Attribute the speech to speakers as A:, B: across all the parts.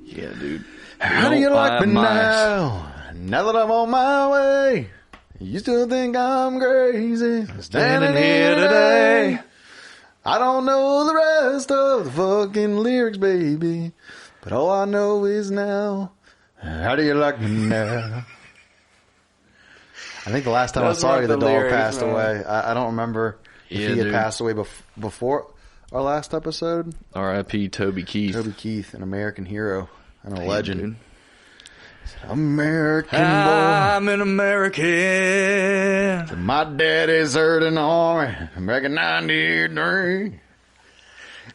A: Yeah, dude.
B: How do you like me now? Now that I'm on my way, you still think I'm crazy? Standing here today. I don't know the rest of the fucking lyrics, baby, but all I know is now. How do you like me now? I think the last time I saw you, the dog passed away. I don't remember if he had passed away before our last episode.
A: R.I.P. Toby Keith.
B: Toby Keith, an American hero and a legend. Dude. American boy.
A: I'm an American.
B: My daddy's hurt in the army back in 93.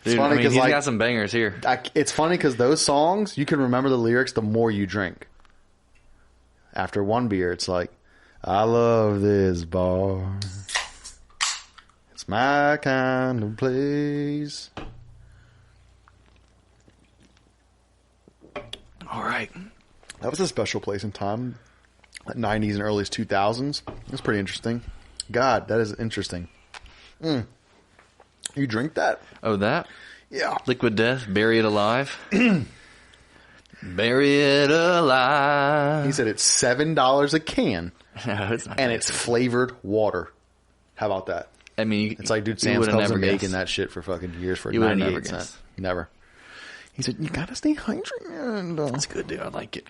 A: Dude, I mean, he's got some bangers here.
B: It's funny because those songs, you can remember the lyrics the more you drink. After one beer, it's like, I love this bar. It's my kind of place.
A: All right.
B: That was a special place in time. 90s and early 2000s. That's pretty interesting. God, that is interesting. You drink that?
A: Oh, that?
B: Yeah.
A: Liquid Death, Bury It Alive. Bury It Alive.
B: He said it's $7 a can.
A: No, it's not.
B: And it's flavored water. How about that?
A: I mean,
B: it's like, dude, Sam's Club's been making that shit for fucking years for 98 cents. Never. He said, you gotta stay hydrated.
A: That's good, dude. I like it.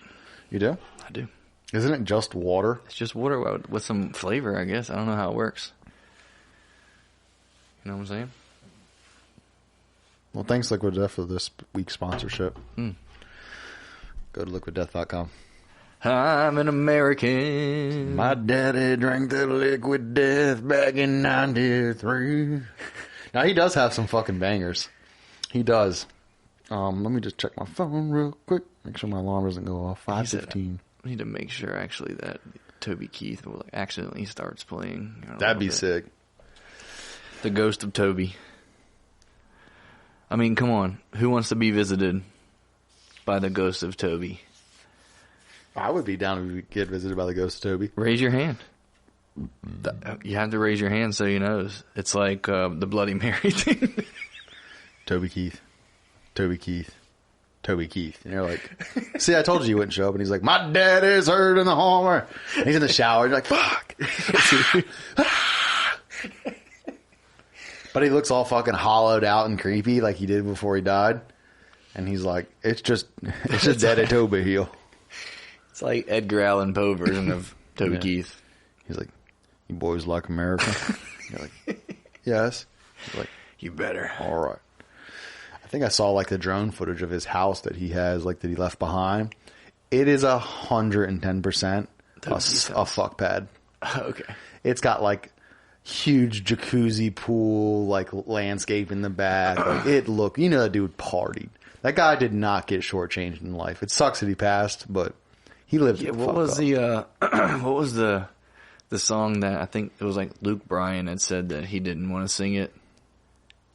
B: You do?
A: I do.
B: Isn't it just water?
A: It's just water with some flavor, I guess. I don't know how it works. You know what I'm saying?
B: Well, thanks, Liquid Death, for this week's sponsorship. Go to liquiddeath.com.
A: I'm an American.
B: My daddy drank the Liquid Death back in 93. Now, he does have some fucking bangers. He does. Let me just check my phone real quick. Make sure my alarm doesn't go off. 5:15.
A: I need to make sure, actually, that Toby Keith will accidentally starts playing.
B: That'd be sick.
A: The Ghost of Toby. I mean, come on. Who wants to be visited by the Ghost of Toby?
B: I would be down to get visited by the Ghost of Toby.
A: Raise your hand. You have to raise your hand so he knows. It's like the Bloody Mary thing.
B: Toby Keith. Toby Keith. Toby Keith. And you're like, see, I told you wouldn't show up. And he's like, my dad is hurt in the homer. And he's in the shower. You're like, fuck. But he looks all fucking hollowed out and creepy like he did before he died. And he's like, it's just Daddy Toby here.
A: It's like Edgar Allan Poe version of Toby Keith.
B: He's like, you boys like America? You're like, yes. He's like,
A: you better.
B: All right. I think I saw like the drone footage of his house that he has, like that he left behind. It is 110% a fuck pad.
A: Okay.
B: It's got like huge jacuzzi pool, like landscape in the back. Like, it looked, you know, that dude partied. That guy did not get shortchanged in life. It sucks that he passed, but he lived.
A: Yeah, what was the song that I think it was like Luke Bryan had said that he didn't want to sing it,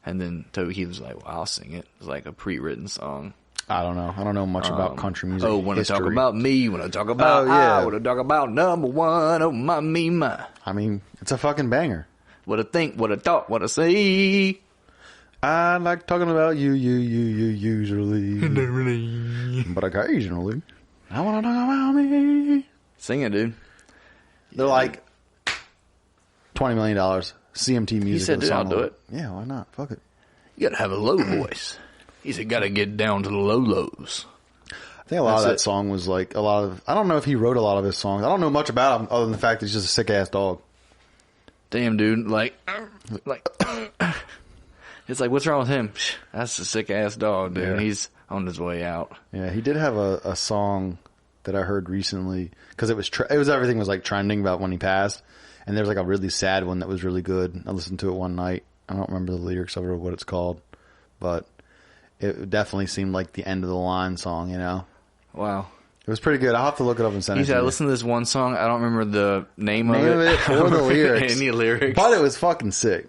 A: and then Toby Keith was like, "Well, I'll sing it." It was like a pre-written song.
B: I don't know. I don't know much about country music.
A: Oh, when I talk about me, when I talk about I want to talk about number one. Oh my me my.
B: I mean, it's a fucking banger.
A: What I think, what I thought, what I say.
B: I like talking about you usually, but occasionally I want to talk about me.
A: Sing it, dude.
B: They're like $20 million. CMT Music.
A: He said, dude, I'll do it.
B: Yeah, why not? Fuck it.
A: You gotta have a low voice. He said, gotta get down to the low lows.
B: I think a lot of that song was like a lot of. I don't know if he wrote a lot of his songs. I don't know much about him other than the fact that he's just a sick ass dog.
A: Damn, dude. Like, it's like, what's wrong with him? That's a sick ass dog, dude. Yeah. He's on his way out.
B: Yeah, he did have a song that I heard recently because it was everything was like trending about when he passed, and there was like a really sad one that was really good. I listened to it one night. I don't remember the lyrics of it or what it's called, but it definitely seemed like the end of the line song, you know?
A: Wow.
B: It was pretty good. I'll have to look it up and send it to you.
A: I listened to this one song. I don't remember the name of it
B: or the lyrics.
A: Any lyrics.
B: But it was fucking sick.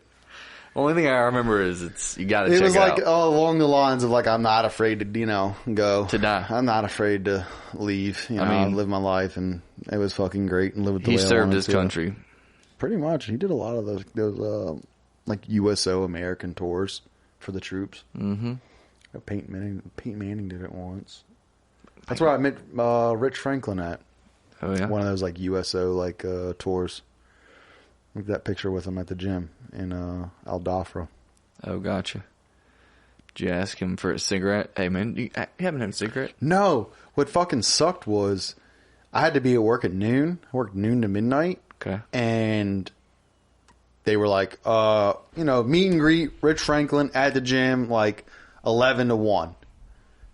A: Only thing I remember is you gotta check it out.
B: It was like along the lines of like, I'm not afraid to, go.
A: To die.
B: I'm not afraid to leave, I live my life, and it was fucking great and live with the way I wanted to.
A: He served his country.
B: Pretty much. He did a lot of those like USO American tours for the troops.
A: Mm-hmm.
B: Peyton Manning did it once. That's where I met Rich Franklin at.
A: Oh yeah,
B: one of those like USO tours. Look at that picture with him at the gym in Al Dafra.
A: Oh, gotcha. Did you ask him for a cigarette? Hey man, you haven't had a cigarette?
B: No. What fucking sucked was I had to be at work at noon. I worked noon to midnight.
A: Okay.
B: And they were like, meet and greet Rich Franklin at the gym, 11 to 1.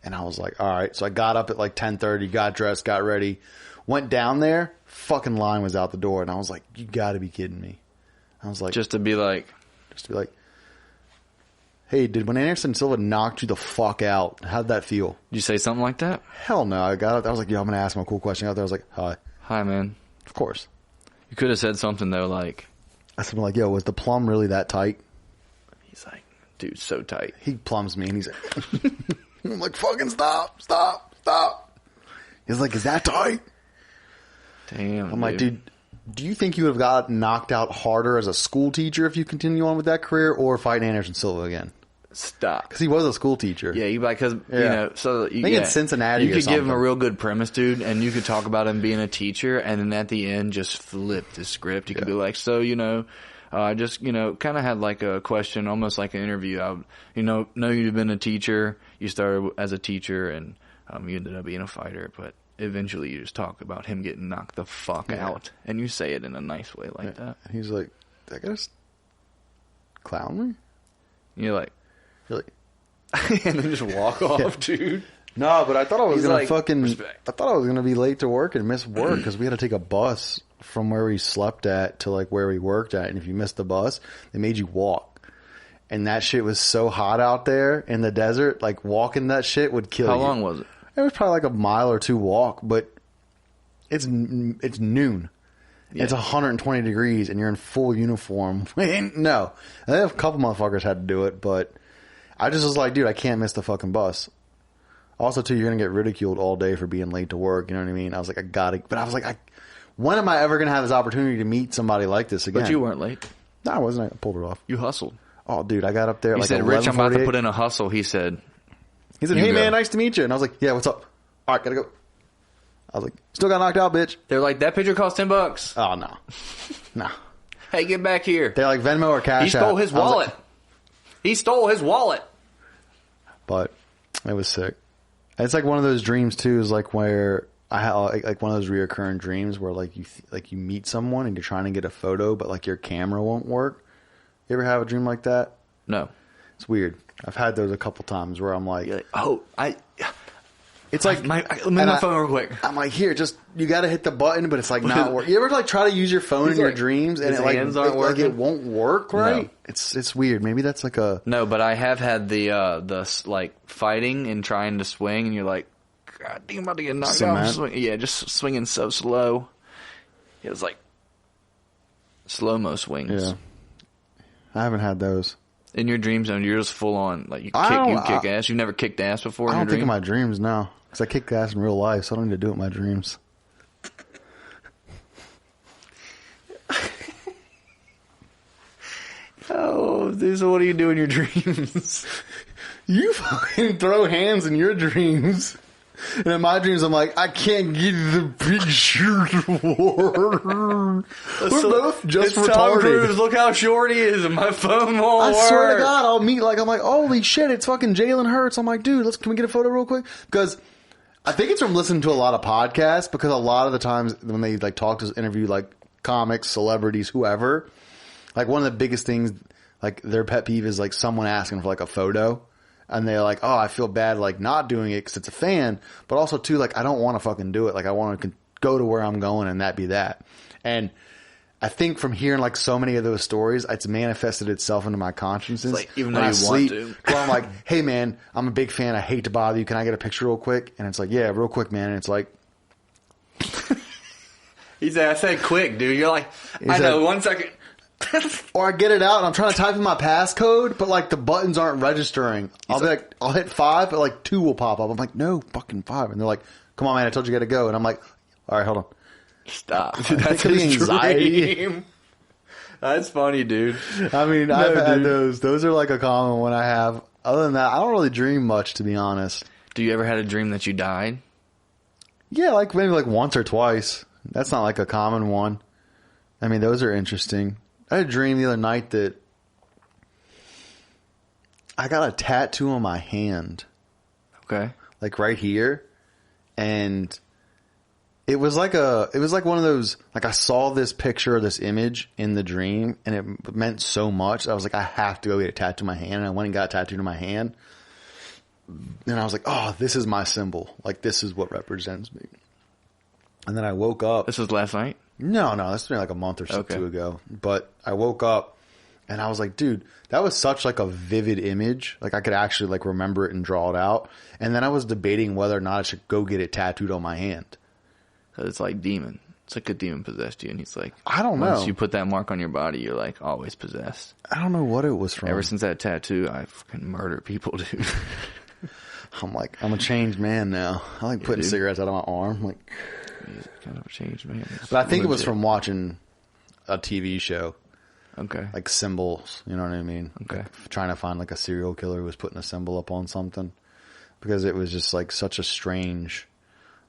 B: And I was like, all right. So I got up at 10:30, got dressed, got ready, went down there. Fucking line was out the door. And I was like, you gotta be kidding me. I was like,
A: just to be like,
B: hey, when Anderson Silva knocked you the fuck out, how'd that feel?
A: Did you say something like that?
B: Hell no. I got up. I was like, yo, I'm going to ask him a cool question out there. I was like, hi.
A: Hi, man.
B: Of course.
A: You could have said something, though, like...
B: I said, yo, was the plum really that tight?
A: He's like, dude, so tight.
B: He plums me, and he's like... I'm like, fucking stop. He's like, is that tight?
A: Damn,
B: I'm like, dude, do you think you would have got knocked out harder as a school teacher if you continue on with that career, or fighting Anderson Silva again?
A: Stop.
B: Because he was a school teacher.
A: Yeah, so you,
B: I think in Cincinnati
A: you could
B: or something.
A: give him a real good premise, dude, and you could talk about him being a teacher, and then at the end, just flip the script. You could be like, so, I just, kind of had a question, almost like an interview. I, know you've been a teacher. You started as a teacher, and you ended up being a fighter, but eventually you just talk about him getting knocked the fuck out, and you say it in a nice way like that.
B: And he's like, that guy's clown me?
A: And you're like,
B: really?
A: and then just walk off, dude.
B: No, but I thought I was going to
A: respect.
B: I thought I was going to be late to work and miss work because we had to take a bus from where we slept at to where we worked at. And if you missed the bus, they made you walk. And that shit was so hot out there in the desert, walking that shit would kill you.
A: How long was it?
B: It was probably a mile or two walk, but it's noon. Yeah. It's 120 degrees and you're in full uniform. No. I think a couple motherfuckers had to do it, but I just was like, dude, I can't miss the fucking bus. Also, too, you're going to get ridiculed all day for being late to work. You know what I mean? I was like, I got to. But I was like, when am I ever going to have this opportunity to meet somebody like this again?
A: But you weren't late.
B: No, I wasn't. I pulled it off.
A: You hustled.
B: Oh, dude, I got up there
A: He said, Rich, I'm about to put in a hustle. He said,
B: hey, man, nice to meet you. And I was like, yeah, what's up? All right, got to go. I was like, still got knocked out, bitch.
A: They're like, that picture cost $10.
B: Oh, no. No.
A: Hey, get back here.
B: They're like Venmo or Cash App.
A: He stole his wallet. He stole his wallet.
B: But it was sick. It's one of those dreams too. Is where I have one of those reoccurring dreams where you meet someone and you're trying to get a photo, but your camera won't work. You ever have a dream like that?
A: No.
B: It's weird. I've had those a couple times where I'm like, it's
A: let me my phone real quick.
B: I'm like, here, just you got to hit the button, but it's not working. You ever try to use your phone in your dreams and
A: hands aren't working?
B: It won't work right? No. It's weird. Maybe that's
A: No, but I have had the fighting and trying to swing, and you're like, God, I'm about to get knocked out. Yeah, just swinging so slow. It was like slow-mo swings.
B: Yeah. I haven't had those.
A: In your dream zone, you're just full on. You kick ass. You've never kicked ass before in your dream?
B: I don't think in my dreams, no. Because I kick ass in real life, so I don't need to do it in my dreams.
A: Oh, dude, so what do you do in your dreams?
B: You fucking throw hands in your dreams. And in my dreams, I'm like, I can't get the picture to work. We're both just retarded. Tom Cruise,
A: look how short he is, and my phone won't work.
B: I swear to God, I'll meet, I'm like, holy shit, it's fucking Jalen Hurts. I'm like, dude, can we get a photo real quick? Because I think it's from listening to a lot of podcasts, because a lot of the times when they, talk to interview, comics, celebrities, whoever, one of the biggest things, their pet peeve is, someone asking for, a photo. And they're like, oh, I feel bad, not doing it because it's a fan. But also, too, I don't want to fucking do it. I want to go to where I'm going and that be that. And I think from hearing, so many of those stories, it's manifested itself into my consciousness.
A: Even though you want to.
B: Where I'm like, hey, man, I'm a big fan. I hate to bother you. Can I get a picture real quick? And it's like, yeah, real quick, man. And it's like.
A: He said, I said quick, dude. You're like, I know, 1 second.
B: Or I get it out and I'm trying to type in my passcode, but the buttons aren't registering. I'll be like, I'll hit 5, but 2 will pop up. I'm like, no, fucking 5. And they're like, come on, man, I told you you got to go. And I'm like, all right, hold on.
A: Stop. That's his dream. That's funny, dude.
B: I mean, I've had those. Those are a common one I have. Other than that, I don't really dream much, to be honest.
A: Do you ever had a dream that you died?
B: Yeah, like maybe like once or twice. That's not like a common one. I mean, those are interesting. I had a dream the other night that I got a tattoo on my hand.
A: Okay.
B: Like right here. And it was like one of those, like I saw this picture or this image in the dream and it meant so much. I was like, I have to go get a tattoo on my hand. And I went and got a tattoo on my hand. And I was like, oh, this is my symbol. Like, this is what represents me. And then I woke up.
A: This was last night?
B: No, this was like a month or two ago. But I woke up and I was like, dude, that was such like a vivid image. Like I could actually like remember it and draw it out. And then I was debating whether or not I should go get it tattooed on my hand.
A: Cause it's like demon. It's like a demon possessed you. And he's like,
B: I don't know.
A: Once you put that mark on your body, you're like always possessed.
B: I don't know what it was from.
A: Ever since that tattoo, I fucking murder people, dude.
B: I'm like, I'm a changed man now. I like putting cigarettes out of my arm. Like,
A: he's kind of a changed man.
B: But I think it was from watching a TV show.
A: Okay.
B: Like symbols, you know what I mean?
A: Okay.
B: Like trying to find like a serial killer who was putting a symbol up on something. Because it was just like such a strange,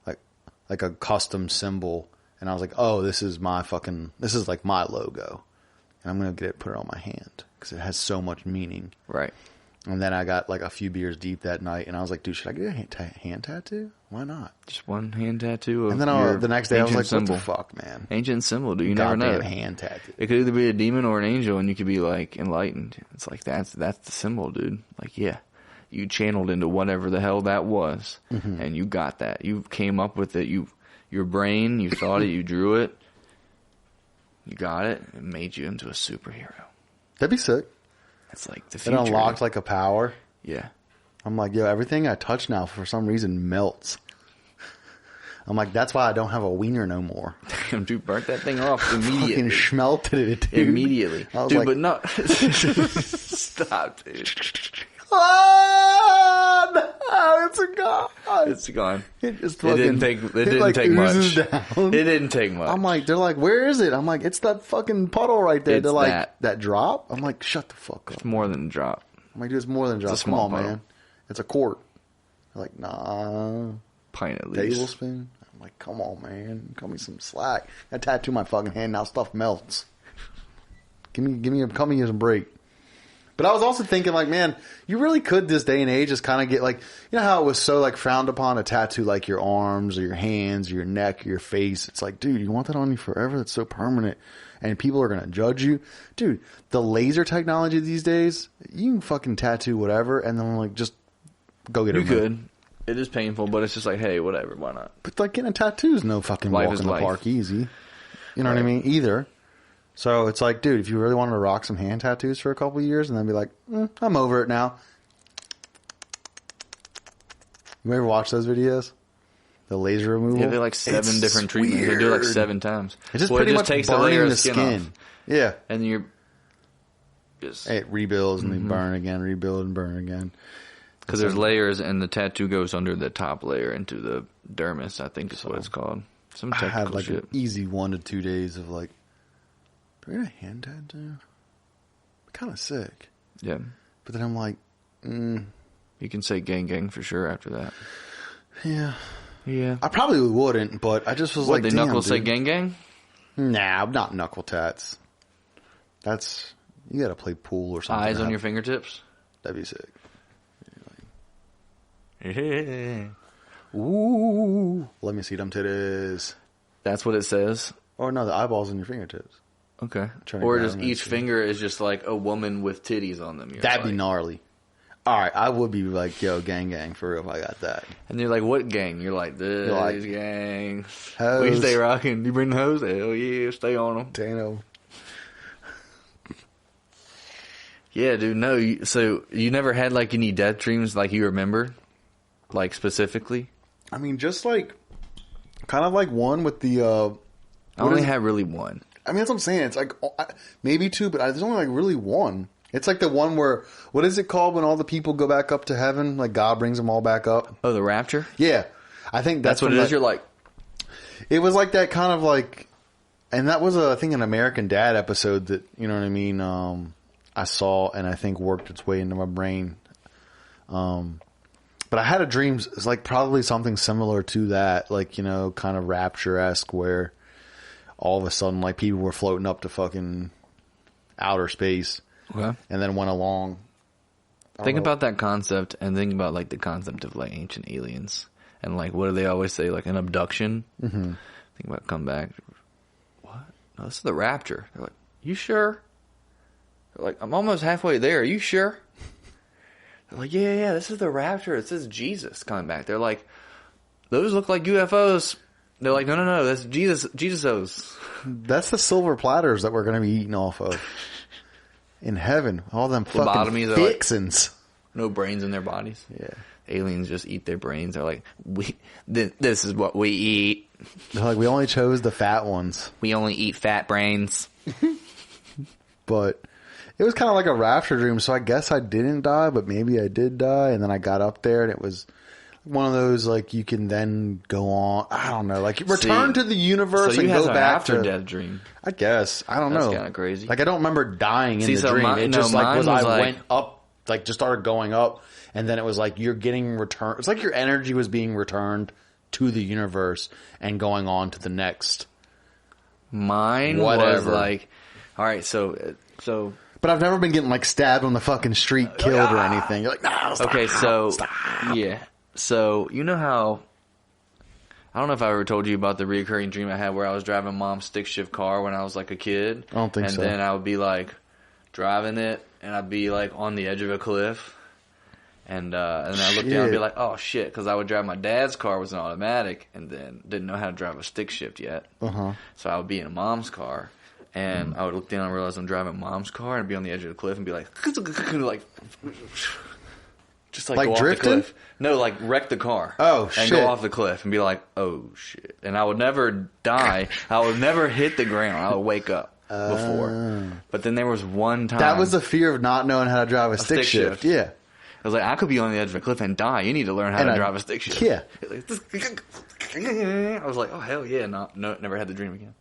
B: like a custom symbol. And I was like, oh, this is like my logo. And I'm going to put it on my hand. Because it has so much meaning.
A: Right.
B: And then I got like a few beers deep that night, and I was like, dude, should I get a hand tattoo? Why not?
A: Just one hand tattoo of
B: And then the next day I was like, what the fuck, man?
A: Ancient symbol, dude. You never know.
B: Goddamn hand tattoo.
A: It could either be a demon or an angel, and you could be like enlightened. It's like, that's the symbol, dude. Like, yeah. You channeled into whatever the hell that was, and you got that. You came up with it. Your brain, you thought it, you drew it. You got it. It made you into a superhero.
B: That'd be sick.
A: It's like the future.
B: It unlocked like a power.
A: Yeah.
B: I'm like, yo, everything I touch now for some reason melts. I'm like, that's why I don't have a wiener no more.
A: Damn, dude, burnt that thing off immediately.
B: Fucking schmelted it, dude.
A: Immediately. Dude,
B: like,
A: but no. Stop, dude.
B: Oh, no, it's gone.
A: It's gone.
B: It just
A: didn't take much.
B: Down.
A: It didn't take much.
B: I'm like, they're like, where is it? I'm like, it's that fucking puddle right there.
A: It's
B: they're like, that drop? I'm like, shut the fuck up.
A: It's more than a drop.
B: I'm like, dude, it's more than a drop.
A: It's a small
B: Come on,
A: puddle.
B: man. It's a quart. They're like, nah.
A: Pint at least.
B: Tablespoon? I'm like, come on, man. Cut me some slack. I tattoo my fucking hand, now stuff melts. Cut me some break. But I was also thinking, like, man, you really could this day and age just kind of get, like, you know how it was so, like, frowned upon to tattoo, like, your arms or your hands or your neck or your face. It's like, dude, you want that on you forever? That's so permanent. And people are going to judge you. Dude, the laser technology these days, you can fucking tattoo whatever and then, like, just go get it.
A: You could. It is painful, but it's just like, hey, whatever, why not?
B: But, like, getting a tattoo is no fucking
A: Life
B: walk
A: is
B: in the
A: life.
B: park easy. You know what I mean? Either. So it's like, dude, if you really wanted to rock some hand tattoos for a couple of years and then be like, I'm over it now. You ever watch those videos? The laser removal?
A: Yeah, they're like 7 different treatments.
B: Weird.
A: They do it like 7 times.
B: It just
A: well,
B: pretty
A: it
B: much
A: just takes a
B: burning
A: layer of
B: the skin.
A: off.
B: Yeah.
A: And you're just...
B: It rebuilds and they burn again, rebuild and burn again.
A: Because there's layers and the tattoo goes under the top layer into the dermis, I think is what it's called. Some
B: I
A: technical
B: had like
A: shit.
B: an easy 1 to 2 days of like, do I get a hand tattoo? Kind of sick.
A: Yeah.
B: But then I'm like,
A: You can say gang gang for sure after that.
B: yeah.
A: Yeah.
B: I probably wouldn't, but I just was
A: What,
B: like,
A: they
B: damn,
A: knuckles say
B: dude.
A: gang gang?
B: Nah, not knuckle tats. That's, you gotta play pool or something.
A: Eyes on your fingertips?
B: That'd be sick.
A: Yeah.
B: Ooh. Let me see them titties.
A: That's what it says?
B: Or no, the eyeballs on your fingertips.
A: Okay.
B: Trying to
A: Or
B: grab
A: just
B: them and
A: each
B: see.
A: finger is just like a woman with titties on them. You're
B: That'd be
A: like-
B: gnarly. Alright, I would be like, yo, gang gang for real if I got that.
A: And you're like, what gang? You're like, this
B: like,
A: gang.
B: hose.
A: We stay rocking. You bring the hose? Hell yeah, stay on them.
B: Dano.
A: Yeah, dude, no. So you never had like any death dreams like you remember? Like specifically?
B: I mean, just like, kind of like one with the,
A: I only had really one.
B: I mean, that's what I'm saying. It's like, maybe 2, but there's only like really one. It's like the one where, what is it called when all the people go back up to heaven? Like God brings them all back up?
A: Oh, the rapture?
B: Yeah. I think
A: That's what it is? You're like...
B: It was like that kind of like, and that was I think an American Dad episode that, you know what I mean, I saw and I think worked its way into my brain. But I had a dream, it's like probably something similar to that, like, you know, kind of Rapture-esque, where all of a sudden, like, people were floating up to fucking outer space.
A: Okay.
B: And then went along.
A: Think about that concept, and think about, like, the concept of, like, ancient aliens. And, like, what do they always say? Like, an abduction? Mm-hmm. Think about come back. What? No, this is the rapture. They're like, you sure? They're like, I'm almost halfway there. Are you sure? They're like, yeah, this is the rapture. It says Jesus coming back. They're like, those look like UFOs. They're like, no, that's Jesus-os.
B: That's the silver platters that we're going to be eating off of. In heaven. All them fucking fixins.
A: Like, no brains in their bodies.
B: Yeah.
A: Aliens just eat their brains. They're like, this is what we eat.
B: They're like, we only chose the fat ones.
A: We only eat fat brains.
B: But it was kind of like a rapture dream, so I guess I didn't die, but maybe I did die, and then I got up there, and it was one of those, like, you can then go on, I don't know, like, return to the universe and go back to...
A: after-death dream.
B: I guess. I don't know.
A: That's kind of crazy.
B: Like, I don't remember dying in the dream. It just, like, I went up, like, just started going up, and then it was like, you're getting returned. It's like your energy was being returned to the universe and going on to the next.
A: Mine was like, all right, so...
B: But I've never been getting, like, stabbed on the fucking street, killed or anything. You're like, no, stop.
A: Okay, so,
B: stop.
A: Yeah. So, you know how, I don't know if I ever told you about the recurring dream I had where I was driving Mom's stick shift car when I was, like, a kid.
B: I don't think so.
A: And then I would be, like, driving it, and I'd be, like, on the edge of a cliff. And I looked down and be like, oh, shit, because I would drive my dad's car, was an automatic, and then didn't know how to drive a stick shift yet. Uh-huh. So I would be in Mom's car. And I would look down and realize I'm driving Mom's car and be on the edge of the cliff and be like, just like go
B: drifting?
A: off the cliff. No, like wreck the car.
B: Oh, shit.
A: And go off the cliff and be like, oh, shit. And I would never die. I would never hit the ground. I would wake up before. But then there was one time.
B: That was the fear of not knowing how to drive a stick shift. Yeah.
A: I was like, I could be on the edge of a cliff and die. You need to learn how to drive a stick shift.
B: Yeah.
A: I was like, oh, hell yeah. No, never had the dream again.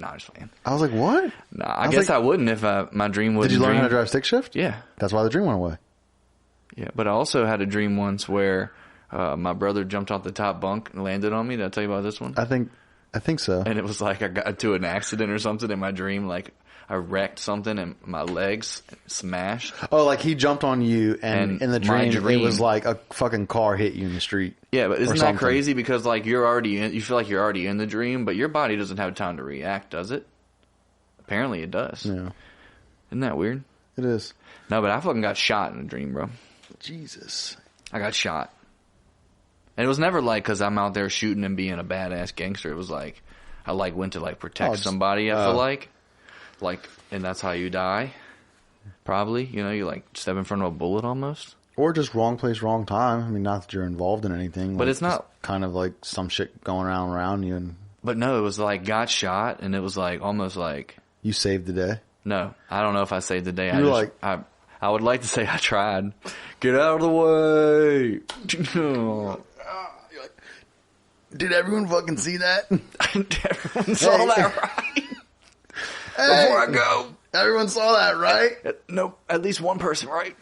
A: Nah, I'm just playing.
B: I was like, what?
A: Nah, I guess I wouldn't if my dream wouldn't.
B: Did you learn how to drive stick shift?
A: Yeah.
B: That's why the dream went away.
A: Yeah, but I also had a dream once where my brother jumped off the top bunk and landed on me. Did I tell you about this one?
B: I think so.
A: And it was like I got into an accident or something in my dream. Like I wrecked something and my legs smashed.
B: Oh, like he jumped on you and in the dream it was like a fucking car hit you in the street.
A: Yeah, but isn't that crazy? Because like you feel like you're already in the dream, but your body doesn't have time to react, does it? Apparently it does.
B: Yeah.
A: Isn't that weird?
B: It is.
A: No, but I fucking got shot in a dream, bro.
B: Jesus.
A: I got shot. And it was never like because I'm out there shooting and being a badass gangster. It was like I like went to like protect somebody, I feel like, and that's how you die. Probably, you know, you like step in front of a bullet almost.
B: Or just wrong place, wrong time. I mean, not that you're involved in anything.
A: But
B: like,
A: it's not
B: kind of like some shit going around you. And
A: but no, it was like got shot, and it was like almost like
B: you saved the day.
A: No, I don't know if I saved the day.
B: I
A: would like to say I tried. Get out of the way.
B: You're like, did everyone fucking see that?
A: Everyone saw that, right?
B: Hey,
A: before I go.
B: Everyone saw that, right?
A: Nope, at least one person, right?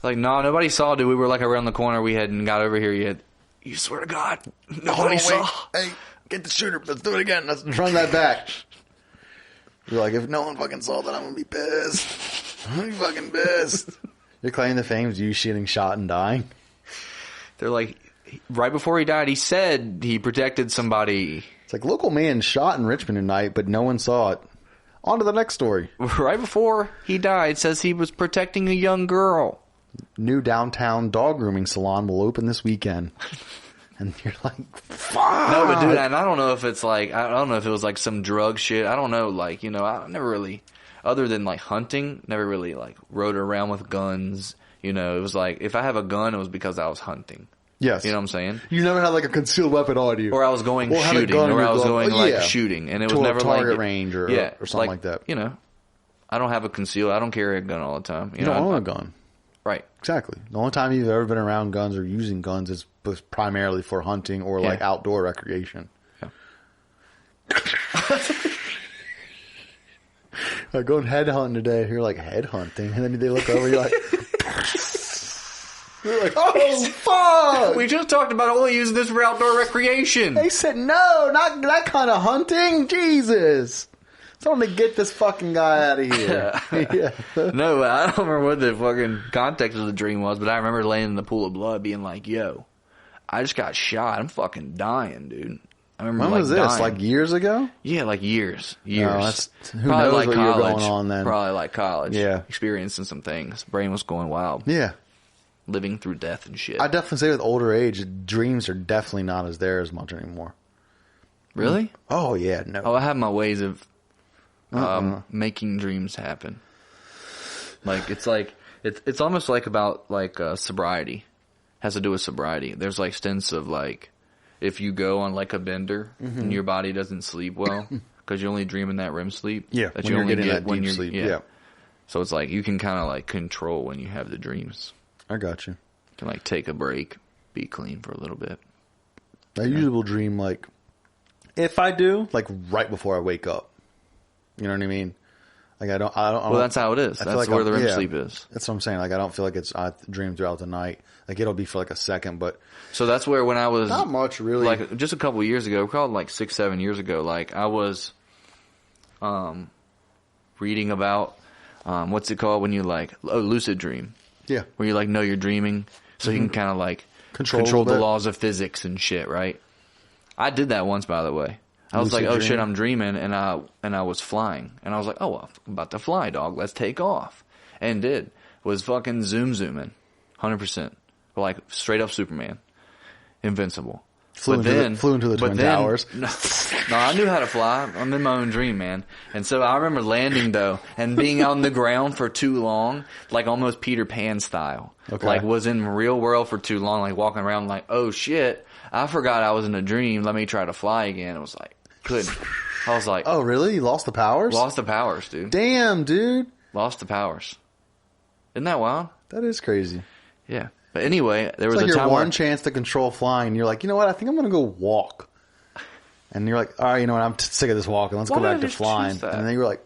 A: Like, no, nobody saw, dude. We were like around the corner. We hadn't got over here yet. You swear to God, nobody saw.
B: Hey, get the shooter. Let's do it again. Let's run that back. You're like, if no one fucking saw that, I'm going to be pissed. I'm going to be fucking pissed. You're claiming the fame of you getting shot and dying?
A: They're like, right before he died, he said he protected somebody.
B: It's like, local man shot in Richmond tonight, but no one saw it. On to the next story.
A: Right before he died, says he was protecting a young girl.
B: New downtown dog grooming salon will open this weekend. And you're like, fuck.
A: No, but dude, and I don't know if it's like, I don't know if it was like some drug shit. I don't know, like, you know, I never really, other than like hunting, never really like rode around with guns. You know, it was like, if I have a gun, it was because I was hunting.
B: Yes.
A: You know what I'm saying?
B: You never had like a concealed weapon on you.
A: Or I was going shooting. Or I was going like shooting. And it was never like.
B: Target range or something like that.
A: You know, I don't have a concealed, I don't carry a gun all the time.
B: You don't own a gun.
A: Right.
B: Exactly. The only time you've ever been around guns or using guns is primarily for hunting or like outdoor recreation. Yeah. Like going head hunting today. You're like, head hunting? And then they look over, you're like, We're like, oh, fuck!
A: We just talked about only using this for outdoor recreation.
B: They said, no, not that kind of hunting. Jesus. Someone to get this fucking guy out of here. Yeah.
A: No, I don't remember what the fucking context of the dream was, but I remember laying in the pool of blood being like, yo, I just got shot. I'm fucking dying, dude. I remember
B: When was this?
A: dying.
B: Like years ago?
A: Yeah, like years.
B: Who
A: Probably
B: knows
A: like
B: what
A: college.
B: you were going on then?
A: Probably like college.
B: Yeah.
A: Experiencing some things. Brain was going wild.
B: Yeah.
A: Living through death and shit.
B: I definitely say with older age, dreams are definitely not as there as much anymore.
A: Really?
B: Oh, yeah. No.
A: Oh, I have my ways of making dreams happen. Like, it's almost like about like sobriety. Has to do with sobriety. There's like stints of like, if you go on like a bender and your body doesn't sleep well because you only dream in that REM sleep.
B: Yeah,
A: that
B: when
A: you
B: you're
A: only
B: getting
A: get
B: that
A: when
B: deep
A: you're
B: sleep. Yeah.
A: So it's like you can kind of like control when you have the dreams.
B: I got you.
A: You can like take a break, be clean for a little bit.
B: I usually will dream like, if I do, like right before I wake up. You know what I mean? Like I don't.
A: Well, that's how it is. That's
B: like
A: where the REM sleep is.
B: That's what I'm saying. Like I don't feel like I dream throughout the night. Like it'll be for like a second, but
A: So that's where when I was
B: not much really.
A: like just a couple of years ago, probably like 6-7 years ago, like I was reading about what's it called when you like lucid dream.
B: Yeah.
A: Where you like know you're dreaming, so you can kind of like
B: Control
A: the
B: bit.
A: laws of physics and shit, right? I did that once, by the way. I was
B: Lucid
A: like, oh shit,
B: dream?
A: I'm dreaming, and I was flying, and I was like, oh, well, I'm about to fly, dog. Let's take off, and did was fucking zooming, 100%, like straight up Superman, invincible.
B: Flew into the Twin Towers.
A: No, I knew how to fly. I'm in my own dream, man. And so I remember landing, though, and being on the ground for too long, like almost Peter Pan style.
B: Okay.
A: Like, was in real world for too long, like walking around like, oh, shit, I forgot I was in a dream. Let me try to fly again. It was like, couldn't. I was like,
B: Oh, really? You lost the powers?
A: lost the powers, dude.
B: Damn, dude.
A: Lost the powers. Isn't that wild?
B: That is crazy.
A: Yeah. But anyway, there
B: It's
A: was
B: like
A: a
B: your
A: time
B: one
A: where...
B: chance to control flying. You're like, you know what? I think I'm going to go walk. And you're like, all right, you know what? I'm sick of this walking. Let's
A: Why
B: go back
A: did
B: to
A: I
B: flying.
A: choose that?
B: And then you were like,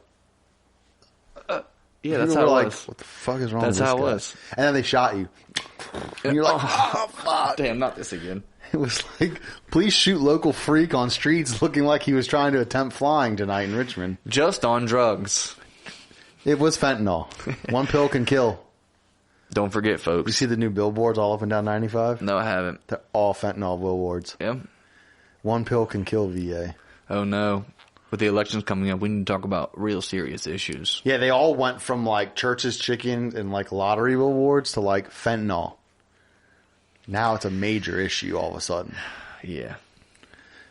A: Yeah, that's
B: you
A: how
B: were
A: it
B: like,
A: was.
B: what the fuck is wrong
A: That's
B: with this
A: how it
B: guy?
A: was.
B: And then they shot you. And you're like, oh, fuck.
A: Damn, not this again.
B: It was like, please shoot local freak on streets looking like he was trying to attempt flying tonight in Richmond.
A: Just on drugs.
B: It was fentanyl. One pill can kill.
A: Don't forget,
B: You
A: folks.
B: see the new billboards all up and down 95?
A: No, I haven't.
B: They're all fentanyl billboards.
A: Yeah.
B: One pill can kill VA.
A: Oh, no. With the elections coming up, we need to talk about real serious issues.
B: Yeah, they all went from like Church's Chicken and like lottery billboards to like fentanyl. Now it's a major issue all of a sudden.
A: Yeah.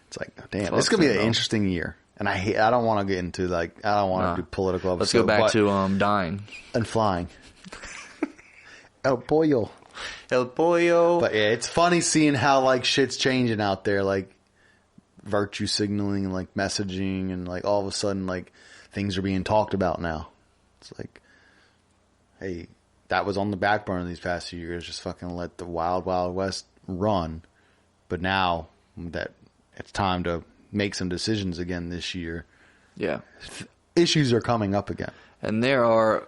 B: It's like, damn,
A: Fuck
B: this could be an
A: fentanyl.
B: interesting year. And I don't want to get into like, I don't want to do political episodes.
A: Let's go back to dying.
B: And flying. El pollo.
A: El Pollo.
B: But yeah, it's funny seeing how like shit's changing out there, like virtue signaling and like messaging, and like all of a sudden like things are being talked about now. It's like, hey, that was on the back burner these past few years. Just fucking let the wild, wild west run. But now that it's time to make some decisions again this year,
A: Yeah.
B: issues are coming up again.
A: And there are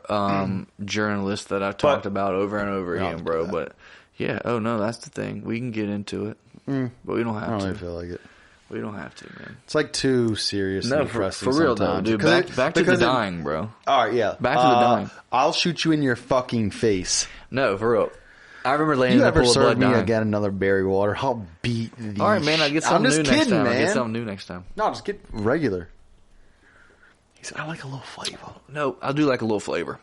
A: journalists that I've talked about over and over again, bro. But yeah, oh no, that's the thing. We can get into it, but we don't
B: I
A: have
B: don't
A: to.
B: really feel like it.
A: We don't have to, man.
B: It's like too serious.
A: No,
B: and
A: for
B: depressing
A: real though,
B: sometimes.
A: dude.
B: Because
A: Back to the dying, bro.
B: All right, yeah.
A: Back to the dying.
B: I'll shoot you in your fucking face.
A: No, for real. I remember laying
B: You
A: in the
B: ever
A: pool of blood
B: serve me
A: dying.
B: again another berry water? I'll beat the.
A: All right, man. I get something
B: I'm just
A: new
B: kidding,
A: next time.
B: man.
A: I get something new next time.
B: No, just get regular. He said, I like a little flavor.
A: No, I'll do like a little flavor.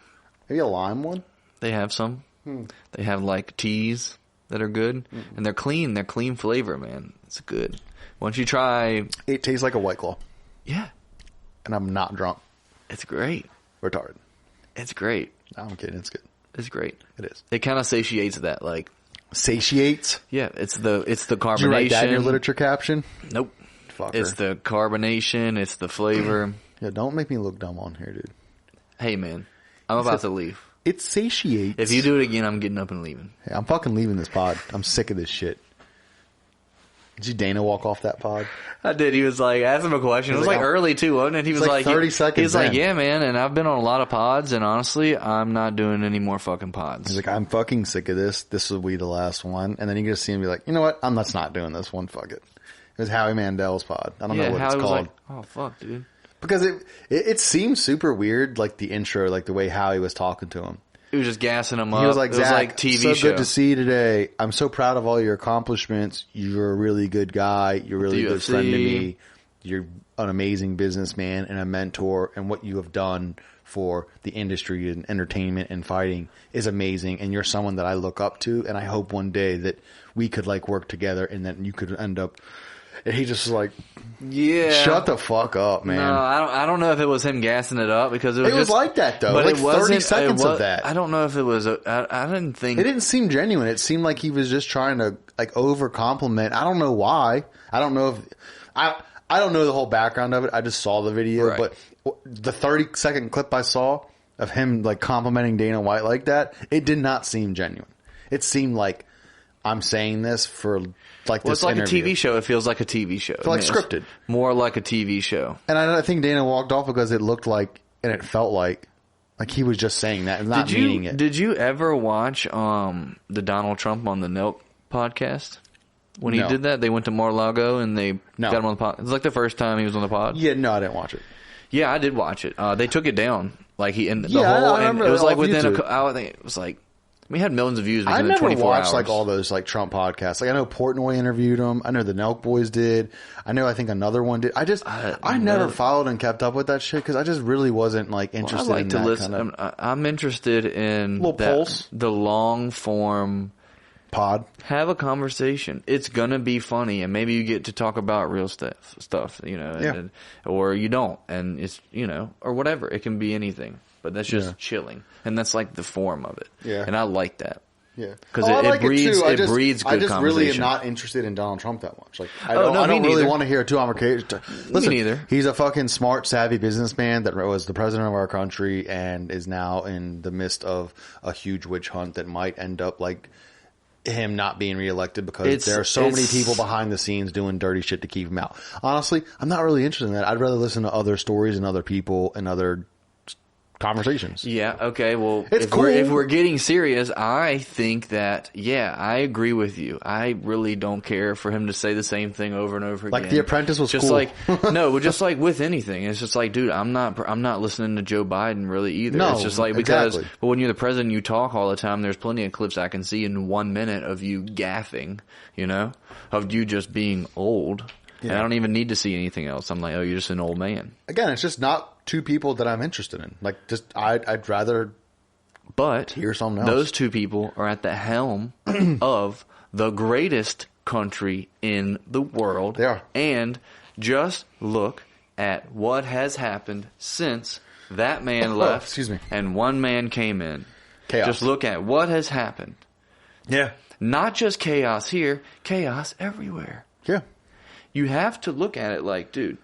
B: Maybe a lime one?
A: They have some. They have like teas that are good, and they're clean. They're clean flavor, man. It's good. Once you try,
B: It tastes like a White Claw.
A: yeah,
B: And I'm not drunk.
A: it's great.
B: Retarded.
A: It's great.
B: No, I'm kidding. It's good.
A: It's great.
B: It is.
A: It kind of satiates that, like,
B: Satiates?
A: yeah. It's the carbonation.
B: Did you write that in your literature caption?
A: Nope.
B: Fucker.
A: It's the carbonation. It's the flavor.
B: Yeah, don't make me look dumb on here, dude.
A: Hey, man, I'm about to leave.
B: It satiates.
A: If you do it again, I'm getting up and leaving.
B: Hey, I'm fucking leaving this pod. I'm sick of this shit. Did you Dana walk off that pod?
A: I did. He was like, asked him a question. It was like early too, wasn't it? He was like
B: 30 seconds.
A: He was like,
B: in.
A: yeah, man. And I've been on a lot of pods, and honestly, I'm not doing any more fucking pods.
B: He's like, I'm fucking sick of this. This will be the last one. And then you just see him be like, you know what? I'm just not doing this one. Fuck it. It was Howie Mandel's pod. I don't know what it's called.
A: Like, oh fuck, dude.
B: Because it seemed super weird, like the intro, like the way Howie was talking to him.
A: He was just gassing him up.
B: He was like, Zach,
A: like TV
B: so
A: show.
B: good to see you today. I'm so proud of all your accomplishments. You're a really good guy. You're a really good friend to me. You're an amazing businessman and a mentor. And what you have done for the industry and entertainment and fighting is amazing. And you're someone that I look up to. And I hope one day that we could like work together and that you could end up. And he just was like,
A: yeah,
B: shut the fuck up, man.
A: No, I don't know if it was him gassing it up because it was
B: just like that though. But like 30 seconds of that.
A: I don't know if it was. I didn't think
B: it didn't seem genuine. It seemed like he was just trying to like over compliment. I don't know why. I don't know if I don't know the whole background of it. I just saw the video,
A: right.
B: But the 30-second clip I saw of him like complimenting Dana White like that, it did not seem genuine. It seemed like I'm saying this for like this
A: it's like
B: interview.
A: a TV show. It feels like a TV show.
B: It's like scripted.
A: More like a TV show.
B: And I think Dana walked off because it looked like and it felt like he was just saying that and not meaning it.
A: Did you ever watch the Donald Trump on the Nelk podcast? When he did that, they went to Mar-a-Lago and they got him on the pod. It was like the first time he was on the pod.
B: Yeah, no, I didn't watch it.
A: Yeah, I did watch it. They took it down. Like
B: I remember
A: it was like within
B: YouTube.
A: I think it was like we had millions of views
B: I
A: within
B: never
A: 24
B: watched
A: hours.
B: like all those like Trump podcasts. Like I know Portnoy interviewed him. I know the Nelk Boys did. I think another one did. I never followed and kept up with that shit because I just really wasn't like interested.
A: I like
B: in
A: to
B: that
A: listen.
B: kind of
A: I'm interested in
B: Pulse,
A: the long form
B: pod.
A: Have a conversation. It's gonna be funny, and maybe you get to talk about real stuff, you know, or you don't, and it's or whatever. It can be anything, but that's just chilling, and that's like the form of it.
B: Yeah,
A: and I like that.
B: Yeah,
A: because it breeds good conversation.
B: I just really am not interested in Donald Trump that much. Like I don't
A: me
B: really
A: neither.
B: want to hear a 2 hour case. Listen,
A: me neither.
B: He's a fucking smart, savvy businessman that was the president of our country and is now in the midst of a huge witch hunt that might end up like him not being reelected because there are so many people behind the scenes doing dirty shit to keep him out. Honestly, I'm not really interested in that. I'd rather listen to other stories and other people and other conversations.
A: Yeah, okay, well,
B: it's cool.
A: If we're getting serious, I think that, I agree with you. I really don't care for him to say the same thing over and over again.
B: Like The Apprentice was
A: just
B: cool.
A: No, just like with anything. It's just like, dude, I'm not listening to Joe Biden really either.
B: No,
A: it's just like, because but when you're the president, you talk all the time. There's plenty of clips I can see in 1 minute of you gaffing, of you just being old. Yeah. And I don't even need to see anything else. I'm like, oh, you're just an old man.
B: Again, it's just not two people that I'm interested in. Like, just I'd rather hear something else.
A: Those two people are at the helm of the greatest country in the world.
B: They are.
A: And just look at what has happened since that man left.
B: Excuse me.
A: And one man came in.
B: Chaos.
A: Just look at what has happened.
B: Yeah.
A: Not just chaos here, chaos everywhere.
B: Yeah.
A: You have to look at it like, dude,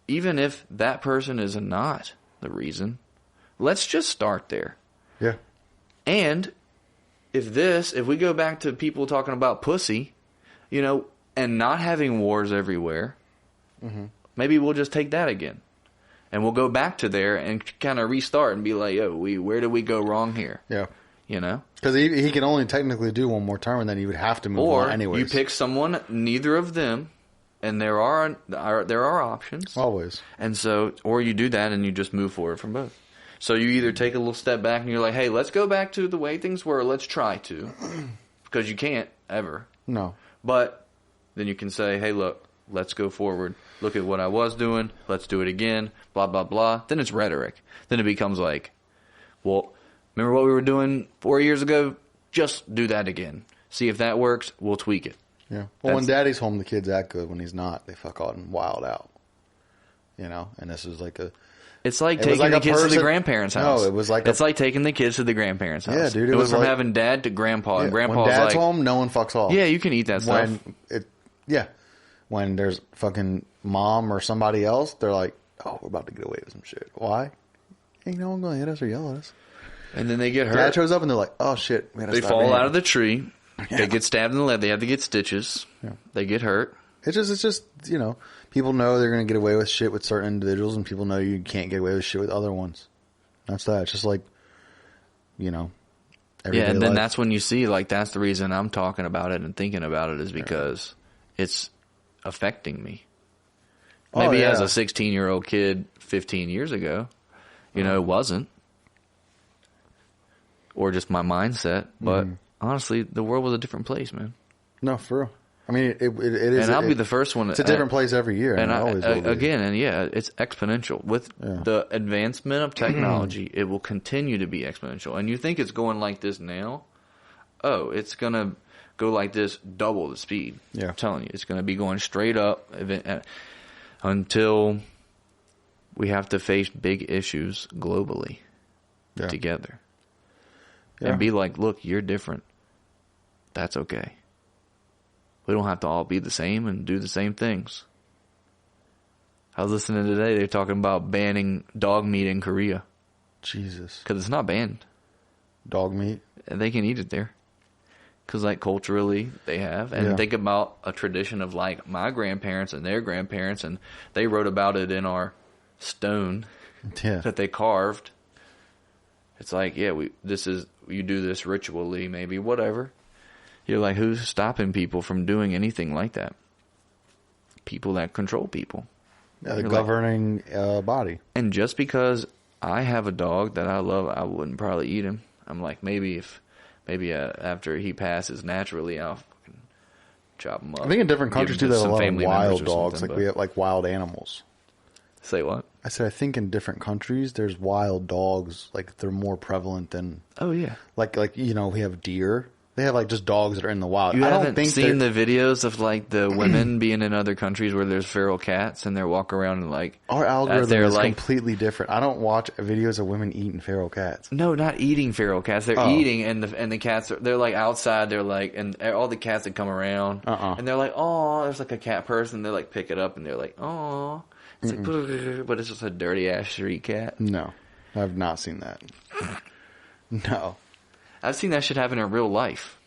A: even if that person is not the reason, let's just start there.
B: Yeah.
A: And if we go back to people talking about pussy, and not having wars everywhere, maybe we'll just take that again. And we'll go back to there and kind of restart and be like, yo, where did we go wrong here?
B: Yeah.
A: Because
B: he can only technically do one more term, and then he would have to move on anyways.
A: You pick someone, neither of them, and there are options
B: always.
A: And so, or you do that and you just move forward from both. So you either take a little step back and you're like, hey, let's go back to the way things were. Let's try to, because you can't ever.
B: No.
A: But then you can say, hey, look, let's go forward. Look at what I was doing. Let's do it again. Blah blah blah. Then it's rhetoric. Then it becomes like, well, remember what we were doing 4 years ago? Just do that again. See if that works. We'll tweak it.
B: Yeah. Well, when Daddy's home, the kids act good. When he's not, they fuck on wild out. And this is like
A: it's like taking the kids to the grandparents' house.
B: No, it was like
A: it's like taking the kids to the grandparents' house.
B: Yeah, dude.
A: It was from having dad to grandpa, and grandpa's
B: when Dad's
A: like,
B: home, no one fucks off.
A: Yeah, you can eat that stuff.
B: When there's fucking mom or somebody else, they're like, oh, we're about to get away with some shit. Why? Ain't no one gonna hit us or yell at us.
A: And then they get hurt.
B: Dad shows up and they're like, oh shit.
A: They fall out of the tree. They get stabbed in the leg. They have to get stitches.
B: Yeah.
A: They get hurt.
B: It's just, you know, people know they're going to get away with shit with certain individuals, and people know you can't get away with shit with other ones. That's that. It's just like, you know,
A: yeah, and then that's when you see, like, that's the reason I'm talking about it and thinking about it is because it's affecting me. Maybe as a 16-year-old kid 15 years ago, you know, it wasn't. Or just my mindset. But honestly, the world was a different place, man.
B: No, for real. I mean, it is.
A: And I'll be the first one.
B: It's a different place every year.
A: And
B: always will be.
A: Again, and yeah, it's exponential. With the advancement of technology, it will continue to be exponential. And you think it's going like this now? Oh, it's going to go like this, double the speed. Yeah. I'm telling you, it's going to be going straight up until we have to face big issues globally together. Yeah. And be like, look, you're different. That's okay. We don't have to all be the same and do the same things. I was listening today, they're talking about banning dog meat in Korea.
B: Jesus.
A: Because it's not banned.
B: Dog meat?
A: And they can eat it there. Because, like, culturally, they have. And think about a tradition of, like, my grandparents and their grandparents, and they wrote about it in our stone that they carved. It's like, you do this ritually, maybe, whatever. You're like, who's stopping people from doing anything like that? People that control people.
B: Yeah, the governing body.
A: And just because I have a dog that I love, I wouldn't probably eat him. I'm like, maybe after he passes naturally, I'll fucking chop him up.
B: I think in different countries too, they have a lot of wild dogs. Like we have like wild animals.
A: Say what?
B: I said I think in different countries there's wild dogs. Like they're more prevalent than.
A: Oh yeah.
B: Like you know we have deer. They have like just dogs that are in the wild.
A: You haven't seen the videos of like the women being in other countries where there's feral cats and they're walking around and like
B: our algorithm is like completely different. I don't watch videos of women eating feral cats.
A: No, not eating feral cats. They're eating and the cats they're like outside. They're like and all the cats that come around and they're like oh there's like a cat person. They like pick it up and they're like oh it's like but it's just a dirty ass street cat.
B: No, I've not seen that. No.
A: I've seen that shit happen in real life.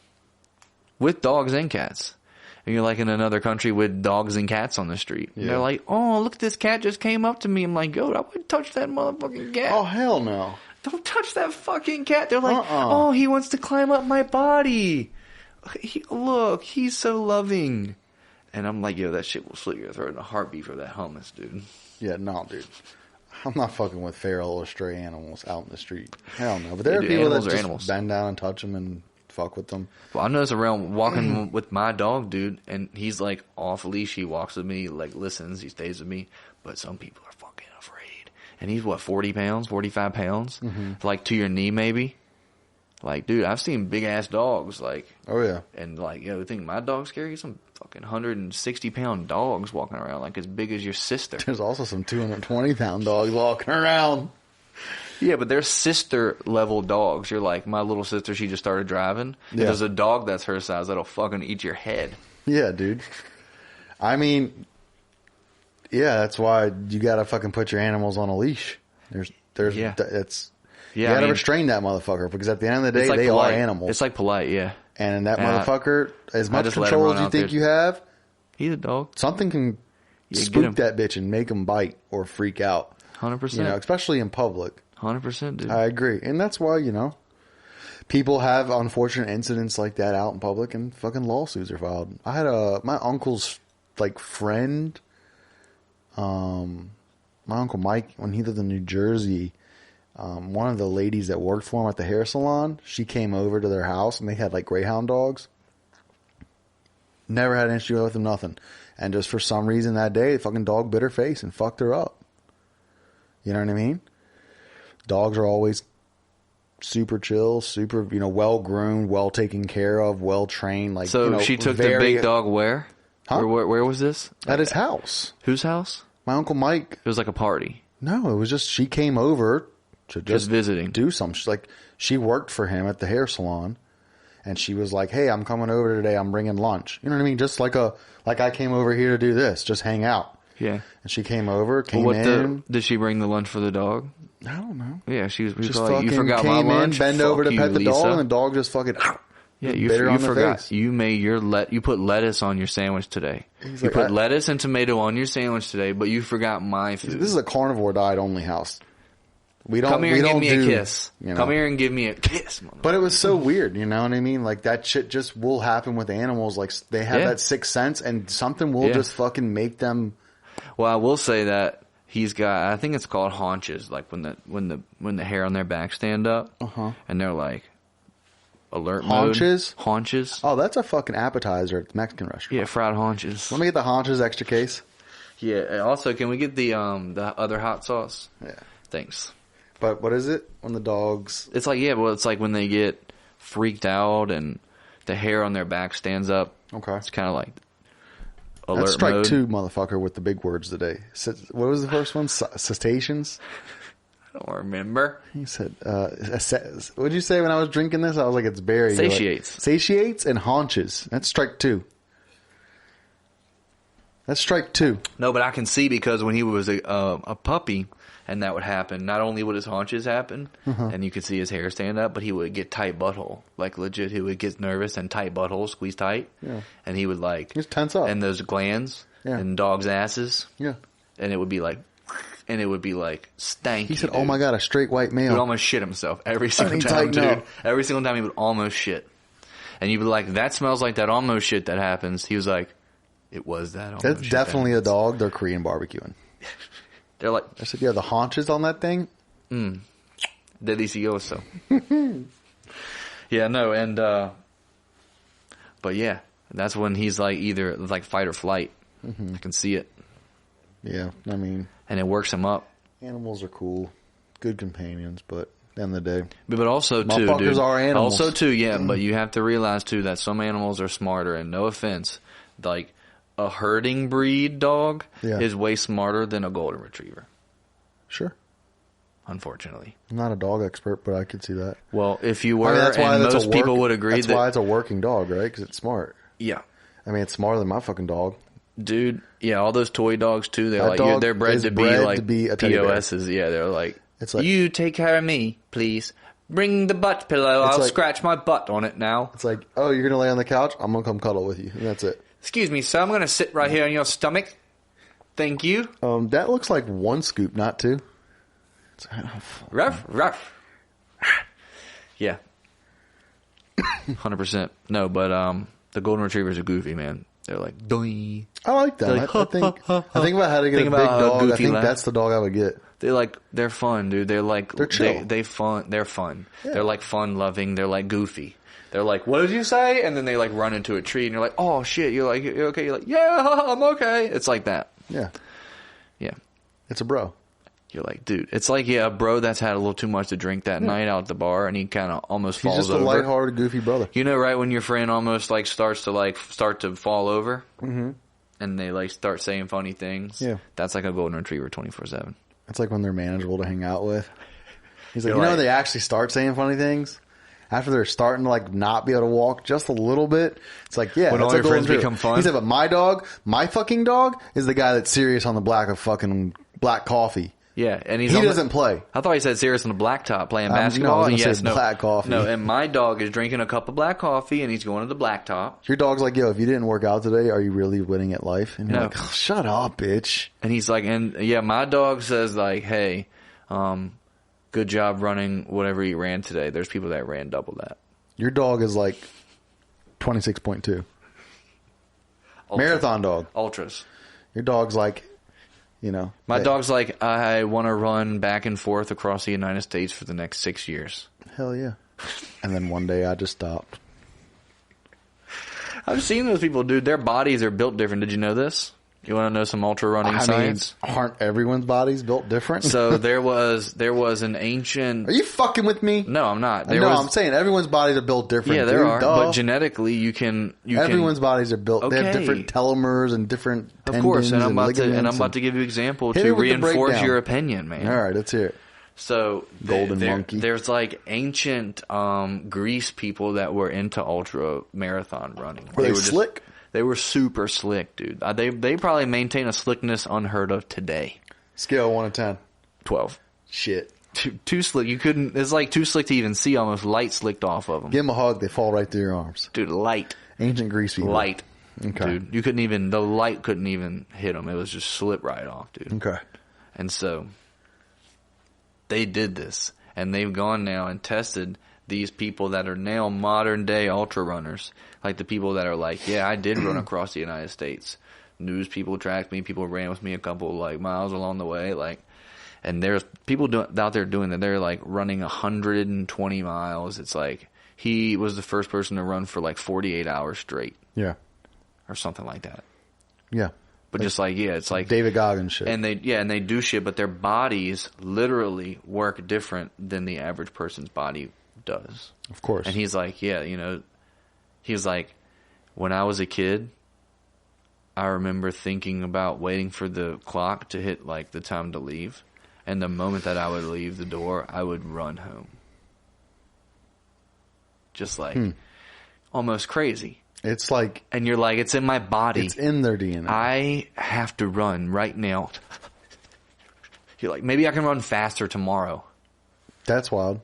A: With dogs and cats. And you're like in another country with dogs and cats on the street. And they're like, oh, look, this cat just came up to me. I'm like, yo, I wouldn't touch that motherfucking cat.
B: Oh, hell no.
A: Don't touch that fucking cat. They're like, oh, he wants to climb up my body. Look, he's so loving. And I'm like, yo, that shit will slit your throat in a heartbeat for that hummus, dude.
B: Yeah, no, dude. I'm not fucking with feral or stray animals out in the street. Hell no. But there are people that just bend down and touch them and fuck with them.
A: Well, I notice around walking with my dog, dude, and he's like off leash. He walks with me, like listens, he stays with me. But some people are fucking afraid. And he's what, 40 pounds, 45 pounds? Like to your knee, maybe? Like, dude, I've seen big ass dogs, like.
B: Oh, yeah.
A: And like, yo, you think my dog's scary? Some fucking 160-pound dogs walking around, like as big as your sister.
B: There's also some 220-pound dogs walking around.
A: Yeah, but they're sister-level dogs. You're like, my little sister, she just started driving. Yeah. There's a dog that's her size that'll fucking eat your head.
B: Yeah, dude. I mean, yeah, that's why you gotta fucking put your animals on a leash. You gotta restrain that motherfucker because at the end of the day, they are animals.
A: It's like polite, yeah.
B: And that motherfucker, as much control as you think you have,
A: he's a dog.
B: Something can spook that bitch and make him bite or freak out.
A: 100%.
B: You know, especially in public.
A: 100%, dude.
B: I agree. And that's why, you know, people have unfortunate incidents like that out in public and fucking lawsuits are filed. I had my uncle's, like, friend, my Uncle Mike, when he lived in New Jersey, one of the ladies that worked for him at the hair salon, she came over to their house and they had, like, greyhound dogs. Never had an issue with them, nothing. And just for some reason that day, the fucking dog bit her face and fucked her up. You know what I mean? Dogs are always super chill, super, you know, well groomed, well taken care of, well trained. Like,
A: so, you know, she took the big dog where? Huh? Where was this?
B: At his house.
A: Whose house?
B: My Uncle Mike.
A: It was like a party.
B: No, it was just she came over to just
A: visiting,
B: do something. She's like, she worked for him at the hair salon, and she was like, "Hey, I'm coming over today. I'm bringing lunch." You know what I mean? Just like I came over here to do this, just hang out.
A: Yeah.
B: And she came over, in.
A: Did she bring the lunch for the dog?
B: I don't know.
A: Yeah, she was
B: just
A: like, you forgot my lunch?
B: Bend over to pet the dog, and the dog just fucking
A: Yeah,
B: bitter
A: you
B: on their
A: forgot.
B: face.
A: You made you put lettuce on your sandwich today.
B: He's
A: You
B: like,
A: put lettuce and tomato on your sandwich today, but you forgot my food.
B: This is a carnivore diet only house. We don't
A: Come here and give me a kiss.
B: You know.
A: Come here and give me a kiss.
B: But it was so weird, you know what I mean? Like, that shit just will happen with animals. Like, they have that sixth sense, and something will just fucking make them.
A: Well, I will say that he's got, I think it's called haunches, like when the hair on their back stand up, and they're like alert
B: haunches?
A: mode. Haunches.
B: Oh, that's a fucking appetizer at the Mexican restaurant.
A: Yeah, fried haunches.
B: Let me get the haunches extra case.
A: Yeah. And also, can we get the other hot sauce?
B: Yeah.
A: Thanks.
B: But what is it when the dogs?
A: It's like it's like when they get freaked out and the hair on their back stands up.
B: Okay.
A: It's kind of like alert
B: That's strike
A: mode.
B: 2, motherfucker, with the big words today. What was the first one? Cetaceans?
A: I don't remember.
B: He said, what did you say when I was drinking this? I was like, it's berry.
A: Satiates.
B: Like, satiates and haunches. That's strike 2. That's strike 2.
A: No, but I can see because when he was a puppy and that would happen, not only would his haunches happen and you could see his hair stand up, but he would get tight butthole. Like legit, he would get nervous and tight butthole, squeeze tight. Yeah. And he would like...
B: He's tense up.
A: And those glands and dogs' asses.
B: Yeah.
A: And it would be like... And it would be like stanky.
B: He said,
A: dude.
B: "Oh my god, a straight white male."
A: He would almost shit himself every single time, dude. Every single time he would almost shit. And you'd be like, "That smells like that almost shit that happens." He was like, "It was that almost
B: That's
A: shit
B: definitely a dog. They're Korean barbecuing.
A: They're like...
B: I said, "Yeah, the haunches on that thing."
A: Delicioso. Yeah, no, and... But yeah, that's when he's like either like fight or flight. I can see it.
B: Yeah, I mean...
A: And it works him up.
B: Animals are cool. Good companions, but at the end of the day...
A: But also, too, dude...
B: are animals.
A: Also, too, yeah, but you have to realize, too, that some animals are smarter, and no offense, like, a herding breed dog is way smarter than a golden retriever.
B: Sure.
A: Unfortunately.
B: I'm not a dog expert, but I could see that.
A: Well, if you were, and most people would agree
B: that's why it's a working dog, right? Because it's smart.
A: Yeah.
B: I mean, it's smarter than my fucking dog.
A: Dude, yeah, all those toy dogs too. They're they're bred to be
B: a teddy
A: POSs. Yeah, they're like,
B: it's like,
A: you take care of me, please. Bring the butt pillow. I'll scratch my butt on it now.
B: It's like, oh, you're gonna lay on the couch? I'm gonna come cuddle with you, and that's it.
A: Excuse me, sir. I'm gonna sit right here on your stomach. Thank you.
B: That looks like 1 scoop, not 2.
A: Ruff, ruff. Yeah. 100%. No, but the golden retrievers are goofy, man. They're like, doing.
B: I like that.
A: Like,
B: I think about how to get a big dog. I think that's the dog I would get.
A: They're fun, dude. They're
B: chill.
A: They're fun. Yeah. They're like fun loving. They're like goofy. They're like, what did you say? And then they like run into a tree and you're like, oh shit. You're like, you okay? You're like, yeah, I'm okay. It's like that.
B: Yeah.
A: Yeah.
B: It's a bro.
A: You're like, dude, it's like, yeah, a bro that's had a little too much to drink that night out at the bar and he kind of almost falls over.
B: He's just a lighthearted, goofy brother.
A: You know, right when your friend almost like starts to fall over and they like start saying funny things?
B: Yeah.
A: That's like a golden retriever 24/7.
B: It's like when they're manageable to hang out with. He's like, they actually start saying funny things after they're starting to like not be able to walk just a little bit. It's like, yeah,
A: when all your friends become fun.
B: He said, but my fucking dog is the guy that's serious on the black coffee.
A: Yeah, and he
B: doesn't play.
A: I thought he said serious on the blacktop playing basketball.
B: No, black coffee.
A: No, and my dog is drinking a cup of black coffee and he's going to the blacktop.
B: Your dog's like, yo, if you didn't work out today, are you really winning at life? And you're like, oh, shut up, bitch.
A: And he's like, my dog says like, hey, good job running whatever he ran today. There's people that ran double that.
B: Your dog is like 26.2. Marathon dog.
A: Ultras.
B: Your dog's like,
A: my dog's like, I want to run back and forth across the United States for the next 6 years.
B: Hell yeah. And then one day I just stopped.
A: I've seen those people, dude. Their bodies are built different. Did you know this? You want to know some ultra running science?
B: Aren't everyone's bodies built different?
A: So there was an ancient...
B: Are you fucking with me?
A: No, I'm not.
B: I'm saying everyone's bodies are built different.
A: Yeah, there are. Duh. But genetically,
B: everyone's bodies are built. Okay. They have different telomeres and different tendons.
A: Of course, and I'm
B: about
A: to give you an example to reinforce your opinion, man.
B: All right, let's hear it.
A: So
B: monkey.
A: There's like ancient Greece people that were into ultra marathon running.
B: Were they slick?
A: They were super slick, dude. They probably maintain a slickness unheard of today.
B: Scale 1 to 10.
A: 12.
B: Shit.
A: Too slick. You couldn't. It's like too slick to even see. Almost light slicked off of them.
B: Give them a hug. They fall right through your arms.
A: Dude, light.
B: Ancient Greece people.
A: Light.
B: Okay.
A: Dude, you couldn't even. The light couldn't even hit them. It was just slip right off, dude.
B: Okay.
A: And so they did this, and they've gone now and tested these people that are now modern day ultra runners, like the people that are like, yeah, I did run across the United States. News people tracked me. People ran with me a couple like miles along the way, like. And there's people out there doing that. They're like running 120 miles. It's like he was the first person to run for like 48 hours straight.
B: Yeah.
A: Or something like that.
B: Yeah.
A: But just like, yeah, it's like
B: David Goggins shit.
A: And they do shit, but their bodies literally work different than the average person's body does.
B: Of course.
A: And he's like, yeah, you know, he's like, when I was a kid, I remember thinking about waiting for the clock to hit like the time to leave. And the moment that I would leave the door, I would run home. Just like, almost crazy.
B: It's like...
A: And you're like, it's in my body.
B: It's in their DNA.
A: I have to run right now. You're like, maybe I can run faster tomorrow.
B: That's wild.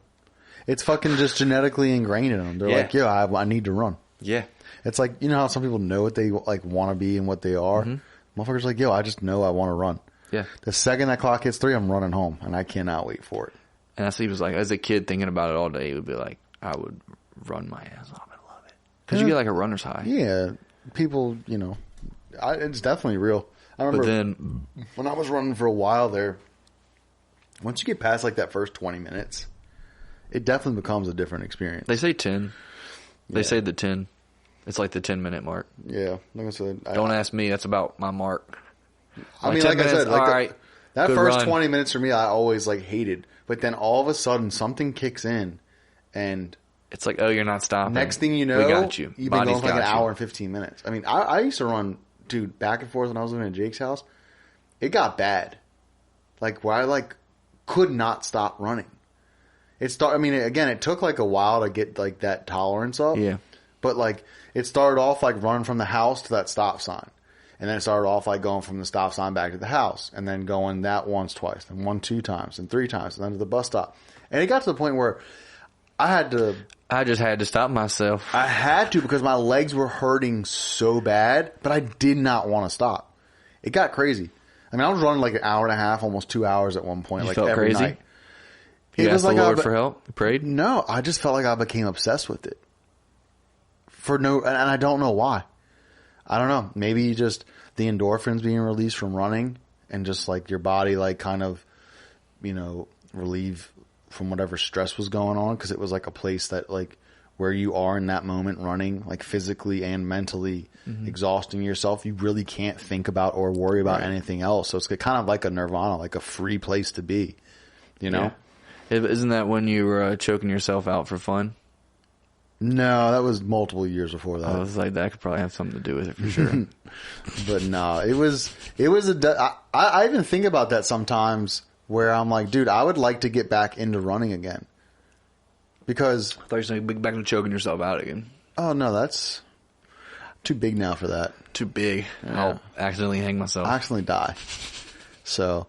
B: It's fucking just genetically ingrained in them. They're like, yeah, I need to run.
A: Yeah.
B: It's like, you know how some people know what they like want to be and what they are? Motherfuckers like, yo, I just know I want to run.
A: Yeah.
B: The second that clock hits 3, I'm running home, and I cannot wait for it.
A: And that's what he was like, as a kid thinking about it all day, he would be like, I would run my ass off and love it. Because you get like a runner's high.
B: Yeah. People, you know, it's definitely real. I remember when I was running for a while there, once you get past like that first 20 minutes, it definitely becomes a different experience.
A: They say 10. They say the 10. It's like the 10-minute mark.
B: Yeah. Like I said,
A: don't ask me. That's about my mark.
B: I mean, like I said, like
A: all right,
B: that first
A: run.
B: 20 minutes for me, I always like hated. But then all of a sudden, something kicks in, and
A: it's like, oh, you're not stopping.
B: Next thing you know,
A: we got you.
B: You've been going for like an hour and 15 minutes. I mean, I used to run, dude, back and forth when I was living at Jake's house. It got bad, like where I like could not stop running. I mean, again, it took like a while to get like that tolerance up.
A: Yeah,
B: but like it started off like running from the house to that stop sign. And then it started off like going from the stop sign back to the house, and then going that once, twice, and 1, 2 times, and 3 times, and then to the bus stop. And it got to the point where I just had to stop myself. I had to, because my legs were hurting so bad, but I did not want to stop. It got crazy. I mean, I was running like an hour and a half, almost 2 hours at one point,
A: you
B: like
A: felt
B: every
A: crazy?
B: night.
A: You asked the Lord for help? You prayed?
B: No, I just felt like I became obsessed with it. And I don't know why. I don't know. Maybe just the endorphins being released from running, and just like your body like kind of, you know, relieve from whatever stress was going on, because it was like a place that like where you are in that moment running, like physically and mentally exhausting yourself. You really can't think about or worry about anything else. So it's kind of like a nirvana, like a free place to be, you know?
A: Yeah. Isn't that when you were choking yourself out for fun?
B: No, that was multiple years before that.
A: I was like, that could probably have something to do with it for sure.
B: But no, I even think about that sometimes, where I'm like, dude, I would like to get back into running again. Because
A: I thought you were saying back to choking yourself out again.
B: Oh no, that's too big now for that.
A: Too big. Yeah. I'll accidentally hang myself.
B: I'll accidentally die. So,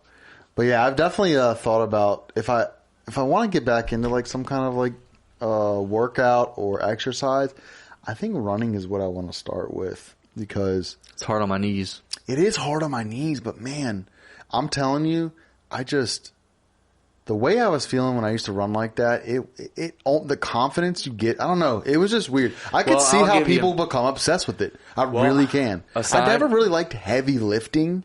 B: but yeah, I've definitely thought about if I want to get back into like some kind of like workout or exercise, I think running is what I want to start with, because
A: it's hard on my knees.
B: It is hard on my knees, but man, I'm telling you, the way I was feeling when I used to run like that, the confidence you get, I don't know, it was just weird. I could see how people become obsessed with it. I really can. I never really liked heavy lifting.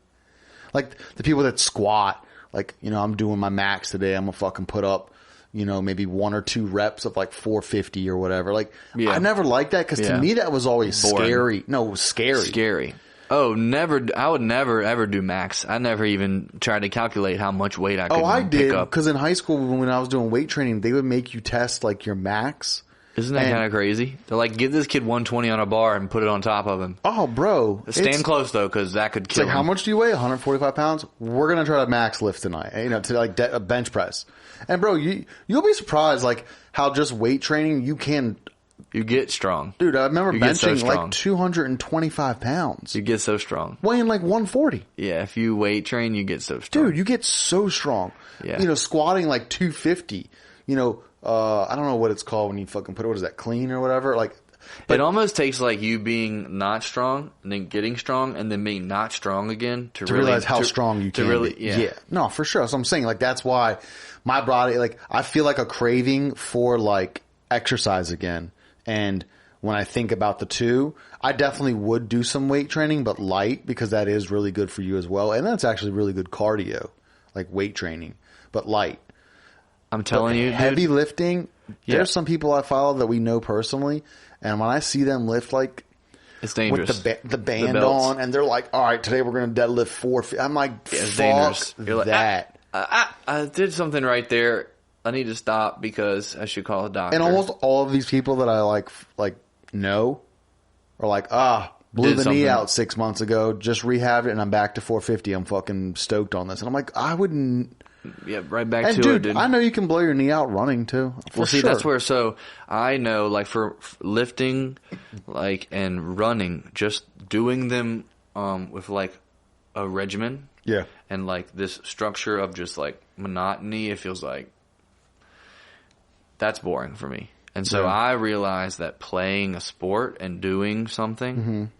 B: Like the people that squat, like, you know, I'm doing my max today, I'm gonna fucking put up, you know, maybe 1 or 2 reps of like 450 or whatever. Like, I never liked that, because to me that was always boring. Scary. No, it was scary.
A: Scary. Oh, never. I would never ever do max. I never even tried to calculate how much weight I could pick up.
B: Oh, I did, because in high school when I was doing weight training, they would make you test like your max.
A: Isn't that kind of crazy? They're like, give this kid 120 on a bar and put it on top of him.
B: Oh, bro.
A: Stand close, though, because that could kill him.
B: How much do you weigh? 145 pounds? We're going to try to max lift tonight, you know, to like bench press. And, bro, you'll be surprised, like, how just weight training, you can
A: You get strong.
B: Dude, I remember benching
A: so
B: like 225 pounds.
A: You get so strong.
B: Weighing like 140.
A: Yeah, if you weight train, you get so strong.
B: Dude, you get so strong.
A: Yeah.
B: You know, squatting like 250. You know, I don't know what it's called when you fucking put it, what is that, clean or whatever? Like,
A: it almost takes like you being not strong and then getting strong and then being not strong again to really,
B: realize how strong you can
A: really,
B: be.
A: Yeah.
B: No, for sure. So I'm saying, like, that's why my body, like, I feel like a craving for like exercise again. And when I think about the two, I definitely would do some weight training, but light, because that is really good for you as well. And that's actually really good cardio, like weight training, but light.
A: I'm telling you,
B: heavy
A: dude,
B: lifting. There's some people I follow that we know personally, and when I see them lift, like,
A: it's dangerous.
B: With the band on, and they're like, "All right, today we're going to deadlift 450." I'm like,
A: it's
B: "Fuck
A: dangerous." You're like,
B: that!"
A: I did something right there. I need to stop because I should call a doctor.
B: And almost all of these people that I like know are like, blew the knee out 6 months ago, just rehabbed it, and I'm back to 450. I'm fucking stoked on this. And I'm like, I wouldn't.
A: Yeah, right back
B: and
A: to
B: dude,
A: it, dude.
B: I know you can blow your knee out running too.
A: Well, see, that's where, so I know, like, for lifting, like, and running, just doing them with, like, a regimen.
B: Yeah.
A: And, like, this structure of just, like, monotony, it feels like that's boring for me. And so I realized that playing a sport and doing something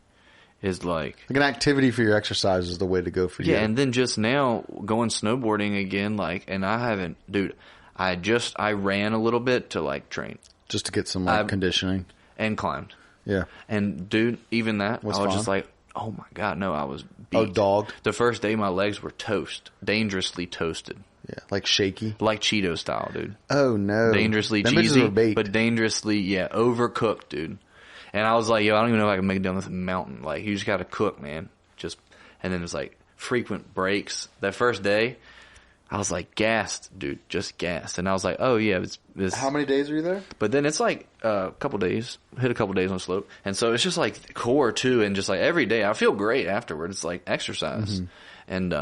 A: is like
B: an activity for your exercise is the way to go for you.
A: Yeah, and then just now going snowboarding again, like, and I haven't, dude, I ran a little bit to, like, train.
B: Just to get some, like, conditioning.
A: And climbed.
B: Yeah.
A: And, dude, even that, I was just like, oh my God, no, I was beat.
B: Oh, dogged?
A: The first day my legs were dangerously toasted.
B: Yeah, like shaky?
A: Like Cheeto style, dude.
B: Oh, no.
A: Dangerously cheesy, but dangerously, overcooked, dude. And I was like, yo, I don't even know if I can make it down this mountain. Like, you just got to cook, man. And then it's like frequent breaks. That first day, I was like gassed, dude, just gassed. And I was like, oh yeah, it's this.
B: How many days were you there?
A: But then it's like a couple days, hit a couple days on slope. And so it's just like core too. And just like every day, I feel great afterward. It's like exercise. And,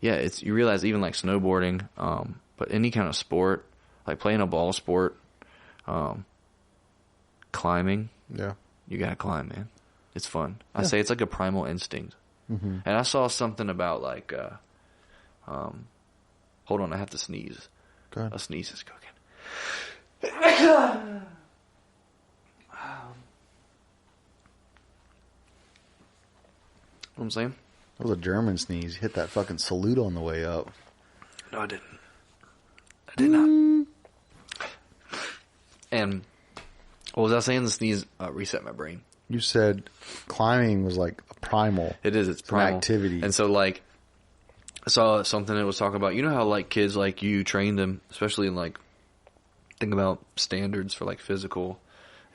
A: you realize even like snowboarding, but any kind of sport, like playing a ball sport, climbing. Yeah. You gotta climb, man. It's fun. I say it's like a primal instinct. And I saw something about like, hold on, I have to sneeze.
B: Go ahead.
A: A sneeze is cooking. What I'm saying?
B: That was a German sneeze. You hit that fucking salute on the way up.
A: No, I didn't. I did not. And what was I saying? The sneeze reset my brain.
B: You said climbing was like a primal.
A: It is. It's primal.
B: An activity.
A: And so, like, I saw something that was talking about, you know how, like, kids, like, you train them, especially in, like, think about standards for, like, physical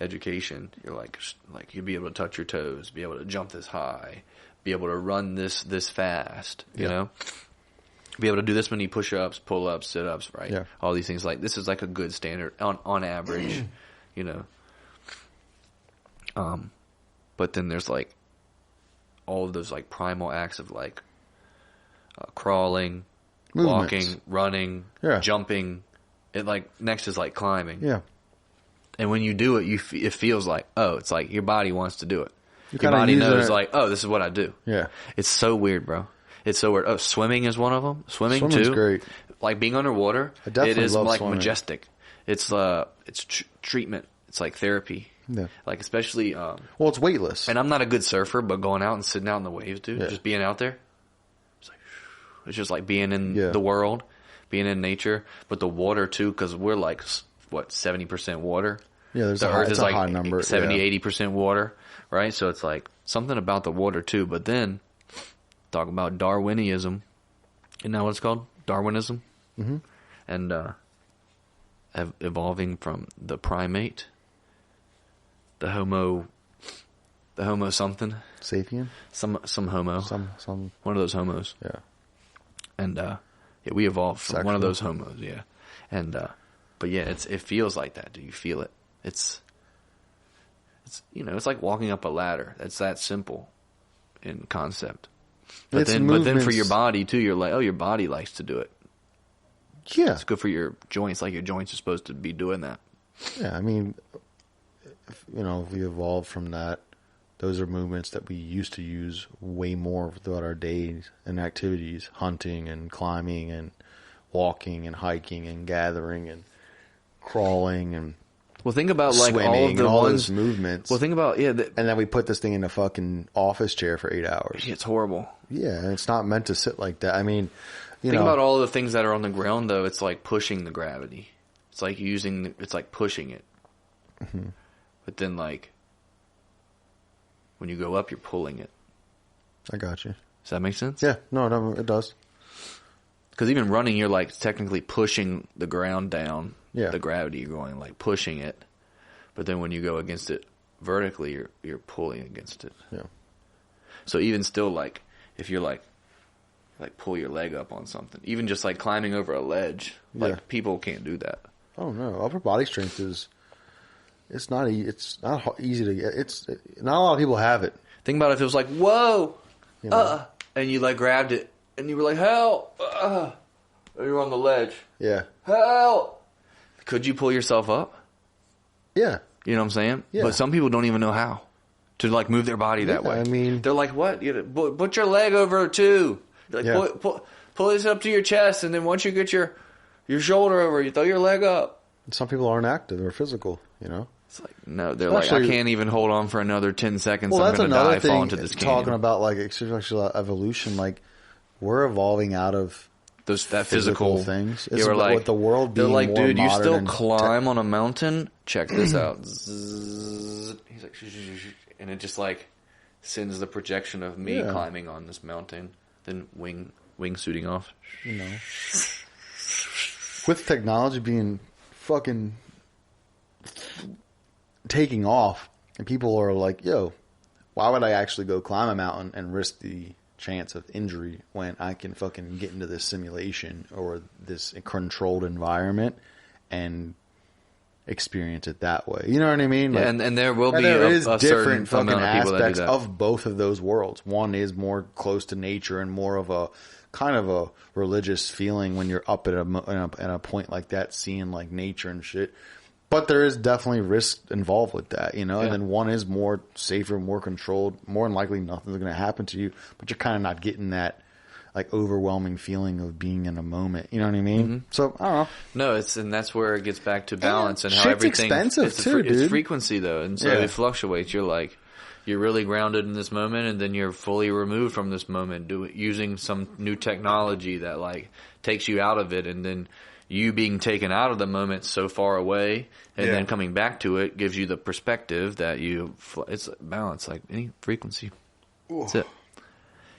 A: education. You're like you'd be able to touch your toes, be able to jump this high, be able to run this fast, you know? Be able to do this many push-ups, pull-ups, sit-ups, right? Yeah. All these things. Like, this is, like, a good standard on average, you know? But then there's, like, all of those, like, primal acts of, like, crawling,
B: movements.
A: Walking, running, jumping. It, like, next is, like, climbing.
B: Yeah.
A: And when you do it, it feels like, oh, it's like your body wants to do it. Your body knows, like, oh, this is what I do.
B: Yeah.
A: It's so weird, bro. It's so weird. Oh, swimming is one of them. Swimming's
B: too. Great.
A: Like being underwater.
B: It
A: is like
B: swimming.
A: Majestic. It's treatment. It's like therapy.
B: Yeah.
A: Like especially.
B: Well, it's weightless.
A: And I'm not a good surfer, but going out and sitting out in the waves, dude, just being out there. It's just like being in the world, being in nature, but the water too, because we're like 70% water.
B: Yeah, there's
A: the Earth is like
B: high number.
A: 70-80% water, right? So it's like something about the water too. But then talk about Darwinism. Isn't that what it's called? Darwinism. And evolving from the primate, the Homo something,
B: sapien,
A: some Homo,
B: some
A: one of those homos.
B: Yeah.
A: And we evolved from one of those homos. Yeah. And but yeah, it feels like that. Do you feel it? It's it's like walking up a ladder. It's that simple in concept. But then for your body too, you're like, oh, your body likes to do it.
B: Yeah.
A: It's good for your joints. Like your joints are supposed to be doing that.
B: Yeah, I mean, we evolved from that. Those are movements that we used to use way more throughout our days and activities, hunting and climbing and walking and hiking and gathering and crawling and
A: well, think about like all of the
B: those movements.
A: Well, think about
B: and then we put this thing in a fucking office chair for 8 hours.
A: It's horrible.
B: Yeah, it's not meant to sit like that. I mean,
A: think about all the things that are on the ground though. It's like pushing the gravity. It's like it's like pushing it.
B: Mm-hmm.
A: But then like when you go up, you're pulling it.
B: I got you.
A: Does that make sense?
B: Yeah, no, it does.
A: Because even running, you're like technically pushing the ground down.
B: Yeah.
A: The gravity, you're going like pushing it. But then when you go against it vertically, you're pulling against it.
B: Yeah.
A: So even still, like if you're like pull your leg up on something, even just like climbing over a ledge, like people can't do that.
B: Oh no, upper body strength it's not easy to get. Not a lot of people have it.
A: Think about if it was like whoa, and you like grabbed it and you were like help, and you're on the ledge.
B: Yeah.
A: Help. Could you pull yourself up?
B: Yeah.
A: You know what I'm saying?
B: Yeah.
A: But some people don't even know how to like move their body that way.
B: I mean,
A: they're like, what? Put your leg over too. Like pull this up to your chest, and then once you get your shoulder over, you throw your leg up.
B: Some people aren't active or physical,
A: It's like, no, they're like, I can't even hold on for another 10 seconds.
B: Well,
A: I'm
B: that's
A: going to
B: another
A: die,
B: thing,
A: fall into this canyon.
B: talking about like extraterrestrial evolution, like we're evolving out of
A: that physical
B: things.
A: It's like,
B: with the world being
A: they're like,
B: more
A: dude, you
B: modern
A: still climb on a mountain? Check this out. He's like, and it just like sends the projection of me climbing on this mountain, then wingsuiting off.
B: With technology being fucking taking off, and people are like, yo, why would I actually go climb a mountain and risk the chance of injury when I can fucking get into this simulation or this controlled environment and experience it that way? You know what I mean? Like,
A: and there will be
B: a different fucking
A: amount of people that do
B: aspects
A: that.
B: of both of those worlds. One is more close to nature and more of a kind of a religious feeling when you're up at a point like that, seeing like nature and shit. But there is definitely risk involved with that, And then one is more safer, more controlled. More than likely, nothing's going to happen to you, but you're kind of not getting that like overwhelming feeling of being in a moment. You know what I mean?
A: Mm-hmm.
B: So I don't know.
A: No, and that's where it gets back to balance and how
B: shit's
A: everything.
B: Expensive too, dude.
A: It's frequency though, and so it fluctuates. You're really grounded in this moment, and then you're fully removed from this moment, using some new technology that like takes you out of it, and then you being taken out of the moment so far away, and then coming back to it gives you the perspective that it's balance, like any frequency. Ooh. That's it.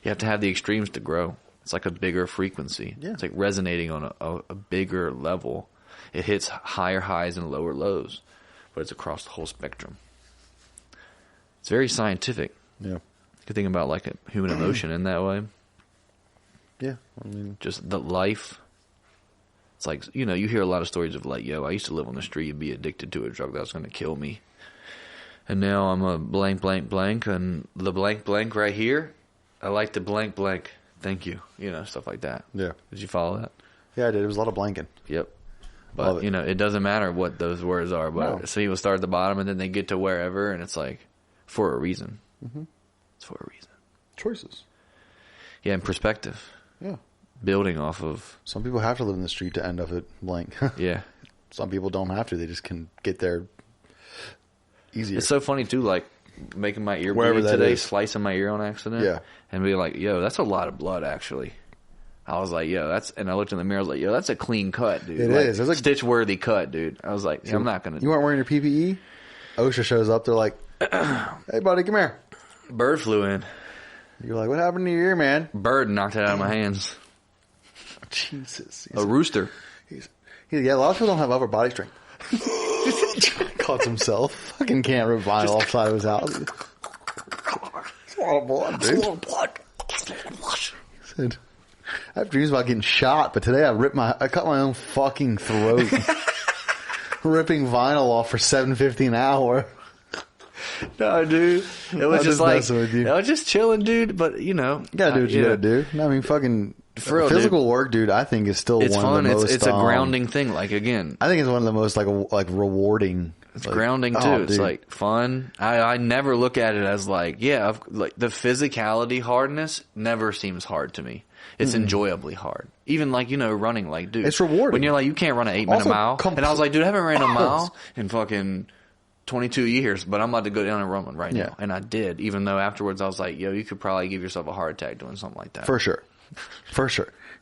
A: You have to have the extremes to grow. It's like a bigger frequency. Yeah. It's like resonating on a bigger level. It hits higher highs and lower lows, but it's across the whole spectrum. It's very scientific.
B: Yeah. You
A: could think about like a human emotion in that way.
B: Yeah. I mean,
A: just the life. It's like, you hear a lot of stories of like, yo, I used to live on the street and be addicted to a drug that was going to kill me. And now I'm a blank, blank, blank, and the blank, blank right here, I like the blank, blank. Thank you. Stuff like that.
B: Yeah.
A: Did you follow that?
B: Yeah, I did. It was a lot of blanking.
A: Yep. But, it doesn't matter what those words are. But so people start at the bottom and then they get to wherever, and it's like, for a reason.
B: Mm-hmm.
A: It's for a reason.
B: Choices.
A: Yeah, and perspective.
B: Yeah.
A: Building off of.
B: Some people have to live in the street to end up at blank.
A: Yeah.
B: Some people don't have to. They just can get there easier.
A: It's so funny, too, like making my ear bleed today, slicing my ear on accident.
B: Yeah.
A: And be like, yo, that's a lot of blood, actually. I was like, yo, and I looked in the mirror, I was like, yo, that's a clean cut, dude.
B: It is.
A: It's like stitch-worthy cut, dude. I was like, I'm not going to.
B: You weren't wearing your PPE? OSHA shows up. They're like, hey, buddy, come here.
A: Bird flew in.
B: You're like, what happened to your ear, man?
A: Bird knocked it out of my hands.
B: Jesus.
A: A rooster.
B: Yeah, a lot of people don't have upper body strength. Cuts himself. Fucking can't rip vinyl off the side of his house. It's a lot of blood, dude. It's a lot of blood. He said, I have dreams about getting shot, but today I cut my own fucking throat. Ripping vinyl off for $7.50 an hour.
A: No, dude. It was just like, I was just chilling, dude. But
B: you gotta do what you gotta do. I mean, fucking for real, physical work, dude. I think is still
A: it's
B: one
A: fun.
B: of the most.
A: It's a grounding thing. Like again,
B: I think it's one of the most like rewarding
A: It's grounding too. It's like fun. I never look at it as like like the physicality hardness never seems hard to me. It's enjoyably hard. Even like running, like dude,
B: it's rewarding
A: when you're like you can't run an 8-minute mile. And I was like, dude, I haven't ran a mile in fucking 22 years, but I'm about to go down and run one right now. And I did, even though afterwards I was like, yo, you could probably give yourself a heart attack doing something like that.
B: For sure.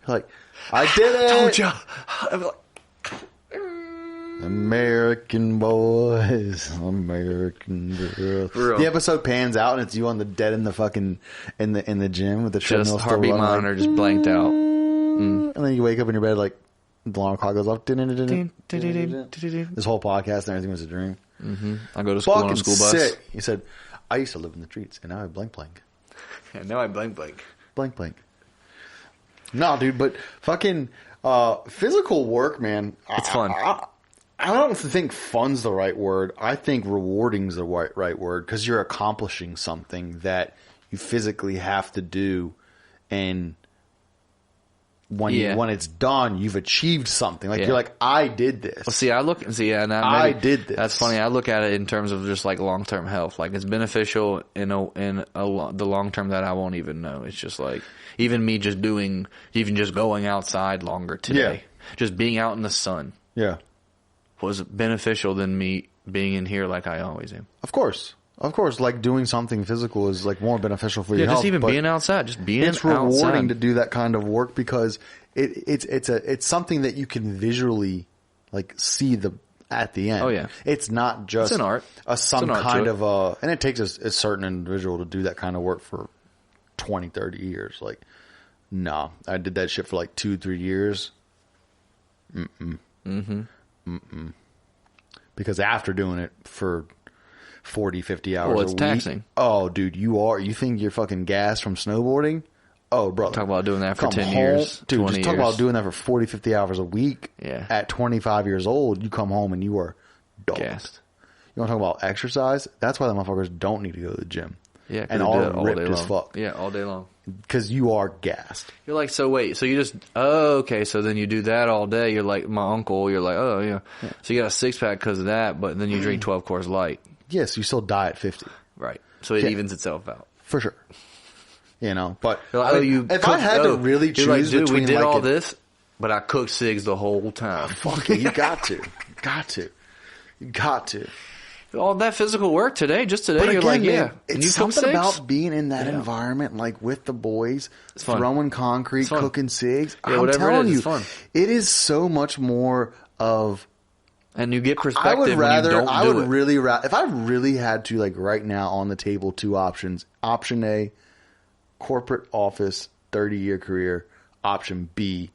B: Like, I did it.
A: Told ya. I'm like,
B: American boys, American girls. The episode pans out and it's you on the dead in the fucking in the gym with the treadmill,
A: heartbeat monitor just blanked out,
B: and then you wake up in your bed like the alarm clock goes off. This whole podcast and everything was a dream.
A: I go to school on a school bus.
B: Sick. You said, I used to live in the streets and now I blank.
A: Yeah, now I blank.
B: No, dude, but fucking physical work, man.
A: It's fun.
B: I don't think fun's the right word. I think rewarding's the right word because you're accomplishing something that you physically have to do, and when it's done, you've achieved something. Like you're like, I did this.
A: Well, see, I did this. That's funny. I look at it in terms of just like long-term health. Like it's beneficial in the long term that I won't even know. It's just like even me just going outside longer today, just being out in the sun.
B: Yeah.
A: Was beneficial than me being in here like I always am.
B: Of course, like doing something physical is like more beneficial for your health.
A: Just even being outside, it's
B: rewarding to do that kind of work because it's something that you can visually like see at the end.
A: Oh yeah,
B: it's not just
A: it's an art.
B: And it takes a certain individual to do that kind of work for 20, 30 years. Like, no, I did that shit for like 2-3 years. Because after doing it for 40, 50 hours
A: it's
B: a week.
A: Taxing.
B: Oh, dude, you think you're fucking gassed from snowboarding? Oh, brother.
A: Talk about doing that for 10 years.
B: Dude,
A: 20
B: just talk
A: years.
B: about doing that for 40, 50 hours a week.
A: Yeah.
B: At 25 years old, you come home and you are gassed. You want to talk about exercise? That's why the motherfuckers don't need to go to the gym.
A: Yeah,
B: and all ripped as fuck.
A: Yeah, all day long.
B: Because you are gassed.
A: You're like, so wait, so you just, okay, so then you do that all day. You're like my uncle. You're like, oh, yeah. So you got a six-pack because of that, but then you drink 12 Coors Light.
B: Yes, you still die at 50.
A: Right. So it evens itself out.
B: For sure. But
A: like,
B: if I had to really choose
A: like, dude,
B: between
A: we did all this, but I cooked cigs the whole time.
B: Fuck it, you got to.
A: All that physical work today, just today,
B: but
A: you're
B: again,
A: like,
B: man, it's something about being in that environment, like with the boys, throwing concrete, cooking cigs.
A: Yeah,
B: I'm telling you,
A: fun.
B: It is so much more of.
A: And you get perspective when you don't do it.
B: I would really rather, if I really had to, like right now on the table, two options. Option A, corporate office, 30-year career. Option B,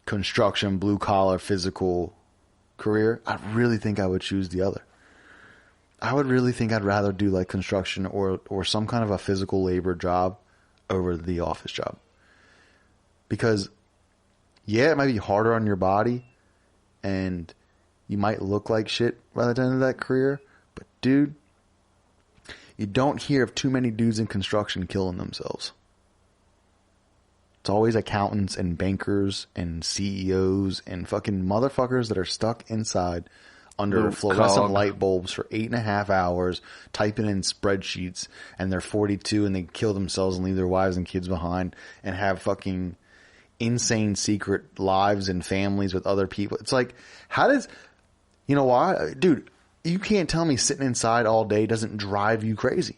B: construction, blue collar, physical career. I really think I would choose the other. I would really think I'd rather do like construction or some kind of a physical labor job over the office job. Because, it might be harder on your body and you might look like shit by the end of that career. But, dude, you don't hear of too many dudes in construction killing themselves. It's always accountants and bankers and CEOs and fucking motherfuckers that are stuck inside under fluorescent light bulbs for 8.5 hours, typing in spreadsheets, and they're 42 and they kill themselves and leave their wives and kids behind and have fucking insane secret lives and families with other people. It's like, how does, you know why? Dude, you can't tell me sitting inside all day doesn't drive you crazy.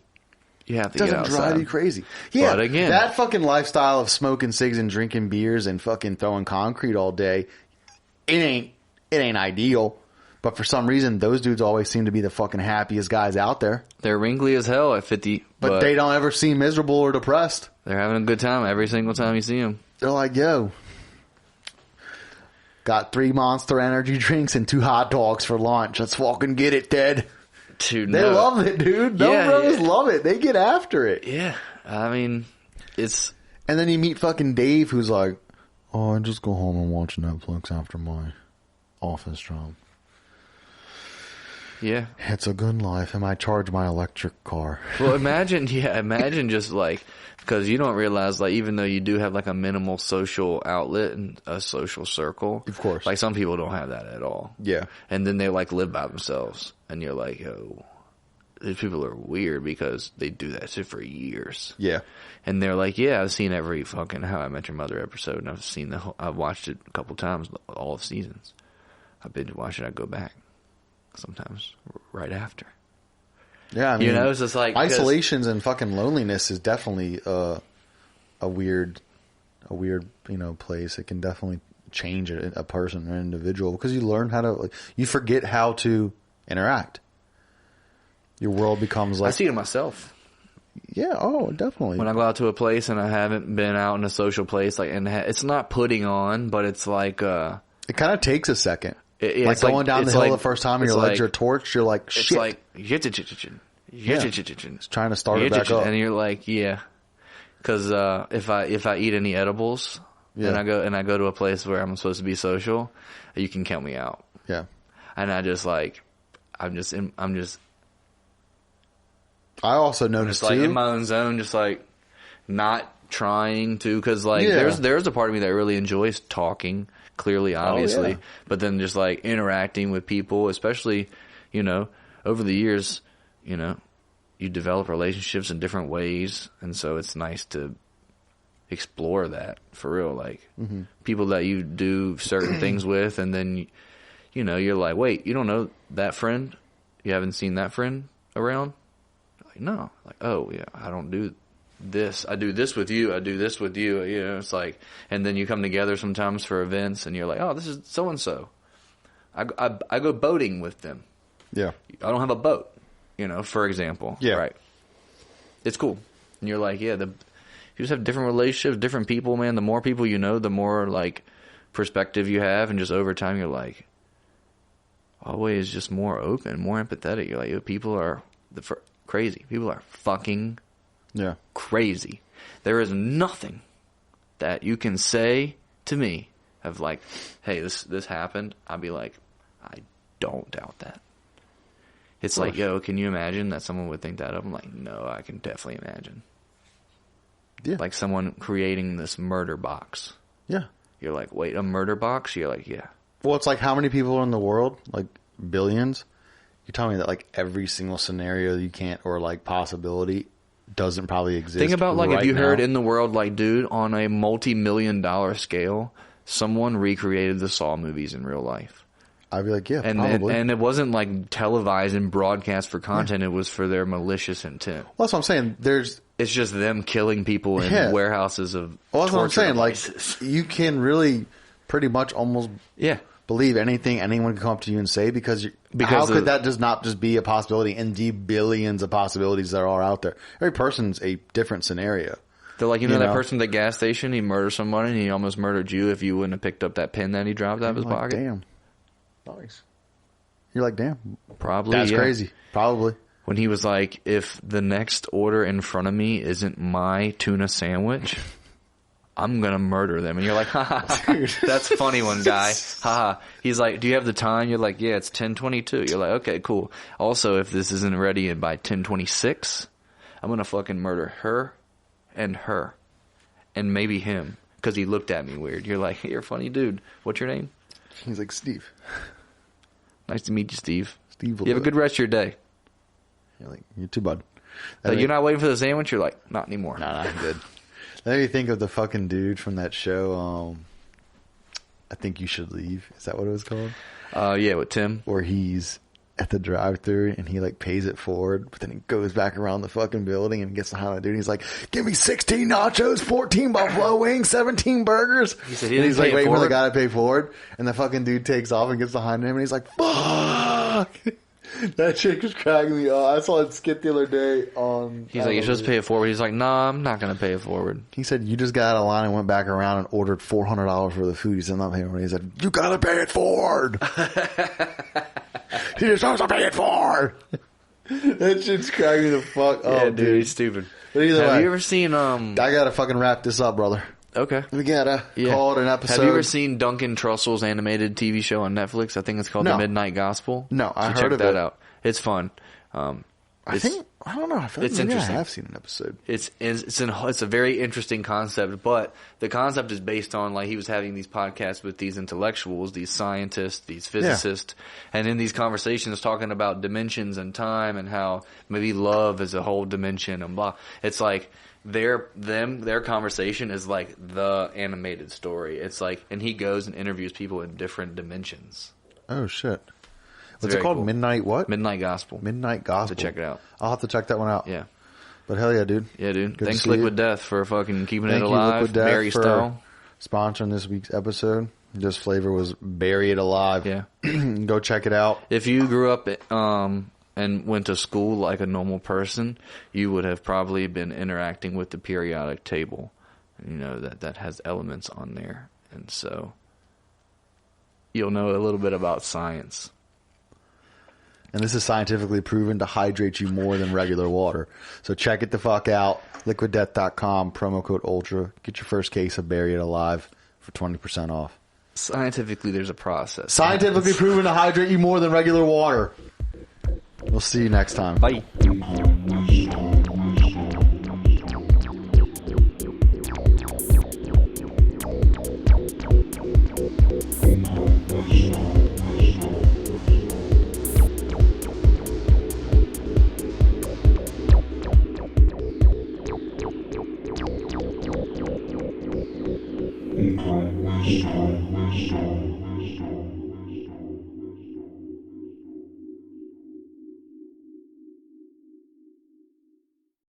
A: You have to get outside.
B: It doesn't drive you crazy. Yeah,
A: but again,
B: that fucking lifestyle of smoking cigs and drinking beers and fucking throwing concrete all day, it ain't ideal. But for some reason, those dudes always seem to be the fucking happiest guys out there.
A: They're wrinkly as hell at 50.
B: But they don't ever seem miserable or depressed.
A: They're having a good time every single time you see them.
B: They're like, yo, got 3 Monster Energy drinks and 2 hot dogs for lunch. Let's fucking get it, Ted.
A: Dude,
B: they love it, dude. Bros love it. They get after it.
A: Yeah. I mean, it's...
B: And then you meet fucking Dave who's like, oh, I just go home and watch Netflix after my office job.
A: Yeah.
B: It's a good life, and I charge my electric car.
A: Well, imagine just like, because you don't realize, like, even though you do have like a minimal social outlet and a social circle.
B: Of course.
A: Like, some people don't have that at all.
B: Yeah.
A: And then they like live by themselves. And you're like, yo, these people are weird because they do that shit for years.
B: Yeah.
A: And they're like, yeah, I've seen every fucking How I Met Your Mother episode, and I've watched it a couple times, all of seasons. I binge watch it, I go back sometimes right after.
B: Yeah, I mean,
A: it's just like
B: isolations and fucking loneliness is definitely a weird, place. It can definitely change a person or an individual because you learn how to, you forget how to interact. Your world becomes like...
A: I see it in myself.
B: Yeah, oh, definitely.
A: When I go out to a place and I haven't been out in a social place, like, and it's not putting on, but it's like...
B: it kind of takes a second.
A: It's
B: going down the hill
A: like,
B: the first time and your legs are torched, you're like, shit.
A: It's like...
B: It's trying to start it back up.
A: And you're like, yeah. Because if I eat any edibles and I go to a place where I'm supposed to be social, you can count me out.
B: Yeah.
A: And I just like...
B: I also noticed
A: like
B: too,
A: in my own zone, just like not trying to, because like there's a part of me that really enjoys talking, clearly, obviously, but then just like interacting with people, especially, over the years, you develop relationships in different ways, and so it's nice to explore that for real, like people that you do certain things with, and then you're like, wait, you don't know that friend, you haven't seen that friend around. No, like, oh yeah, I don't do this. I do this with you. I do this with you. It's like, and then you come together sometimes for events, and you're like, oh, this is so and so. I go boating with them.
B: Yeah,
A: I don't have a boat, for example.
B: Yeah,
A: right. It's cool, and you're like, yeah, you just have different relationships, different people, man. The more people you know, the more like perspective you have, and just over time, you're like always just more open, more empathetic. You're like, yo, people are crazy. People are fucking crazy. There is nothing that you can say to me of like, hey, this happened. I'd be like, I don't doubt that. It's like, yo, can you imagine that someone would think that of? I'm like, no, I can definitely imagine. Yeah. Like someone creating this murder box.
B: Yeah.
A: You're like, wait, a murder box? You're like, yeah.
B: Well, it's like how many people are in the world? Like billions? You're telling me that like every single scenario you can't, or like possibility doesn't probably exist.
A: Think about like if you
B: now.
A: heard in the world, like, dude, on a multi-million-dollar scale, someone recreated the Saw movies in real life.
B: I'd be like, yeah, probably.
A: And it wasn't like televised and broadcast for content. It was for their malicious intent.
B: Well, that's what I'm saying.
A: It's just them killing people in warehouses of
B: well, that's what I'm saying.
A: Devices.
B: Like, you can really pretty much almost believe anything anyone can come up to you and say because how could that not just be a possibility in the billions of possibilities that are out there? Every person's a different scenario.
A: They're like, that person at the gas station, he murdered someone and he almost murdered you if you wouldn't have picked up that pen that he dropped out of his pocket.
B: Damn. Nice. You're like, damn.
A: Probably.
B: That's crazy. Probably.
A: When he was like, if the next order in front of me isn't my tuna sandwich, I'm going to murder them. And you're like, haha, that's a funny one, guy. Haha. He's like, do you have the time? You're like, yeah, it's 10:22. You're like, okay, cool. Also, if this isn't ready by 10:26, I'm going to fucking murder her and maybe him because he looked at me weird. You're like, hey, you're a funny dude. What's your name?
B: He's like, Steve.
A: Nice to meet you, Steve.
B: Steve.
A: You have a good rest of your day.
B: You're like, you too, bud.
A: You're not waiting for the sandwich? You're like, not anymore.
B: Nah, I'm good. That made me think of the fucking dude from that show, I Think You Should Leave. Is that what it was called?
A: Yeah, with Tim.
B: Where he's at the drive-thru and he like pays it forward, but then he goes back around the fucking building and gets behind the dude and he's like, give me 16 nachos, 14 buffalo wings, 17 burgers.
A: He said
B: he's like waiting for the guy to pay forward, and the fucking dude takes off and gets behind him and he's like, fuck. That chick was cracking me up. I saw it skit the other day on...
A: He's like, you're supposed to pay it forward. He's like, nah, I'm not going to pay it forward.
B: He said, you just got out of line and went back around and ordered $400 worth of food. He said, I'm not paying for it. He said, you got to pay it forward. You're supposed to pay it forward. That shit's cracking me the fuck up,
A: yeah, dude. He's stupid.
B: But either way,
A: have you ever seen...
B: I got to fucking wrap this up, brother.
A: Okay.
B: We gotta call it an episode.
A: Have you ever seen Duncan Trussell's animated TV show on Netflix? I think it's called
B: No.
A: The Midnight Gospel.
B: No, I heard
A: check
B: of
A: that
B: it.
A: out. It's fun.
B: I don't know. I feel like
A: it's
B: maybe
A: interesting.
B: I have seen an episode.
A: It's a very interesting concept, but the concept is based on, like, he was having these podcasts with these intellectuals, these scientists, these physicists, and in these conversations talking about dimensions and time and how maybe love is a whole dimension and blah. It's like their conversation is like the animated story. It's like, and he goes and interviews people in different dimensions.
B: Oh shit. What's it
A: very
B: called?
A: cool.
B: Midnight what?
A: Midnight Gospel.
B: Midnight Gospel.
A: To check it out.
B: I'll have to check that one out.
A: Yeah.
B: But hell yeah, dude.
A: Yeah, dude.
B: Good
A: Thanks,
B: to see
A: Liquid
B: you.
A: Death, for fucking keeping
B: Thank
A: it
B: you,
A: alive.
B: Liquid Death,
A: Barry
B: for
A: Stowe.
B: sponsoring this week's episode. Just flavor was Bury It Alive.
A: Yeah.
B: Go check it out.
A: If you grew up and went to school like a normal person, you would have probably been interacting with the periodic table. You know, that has elements on there. And so you'll know a little bit about science.
B: And this is scientifically proven to hydrate you more than regular water. So check it the fuck out. LiquidDeath.com, promo code ULTRA. Get your first case of Bury It Alive for 20% off.
A: Scientifically, there's a process.
B: Scientifically proven to hydrate you more than regular water. We'll see you next time.
A: Bye.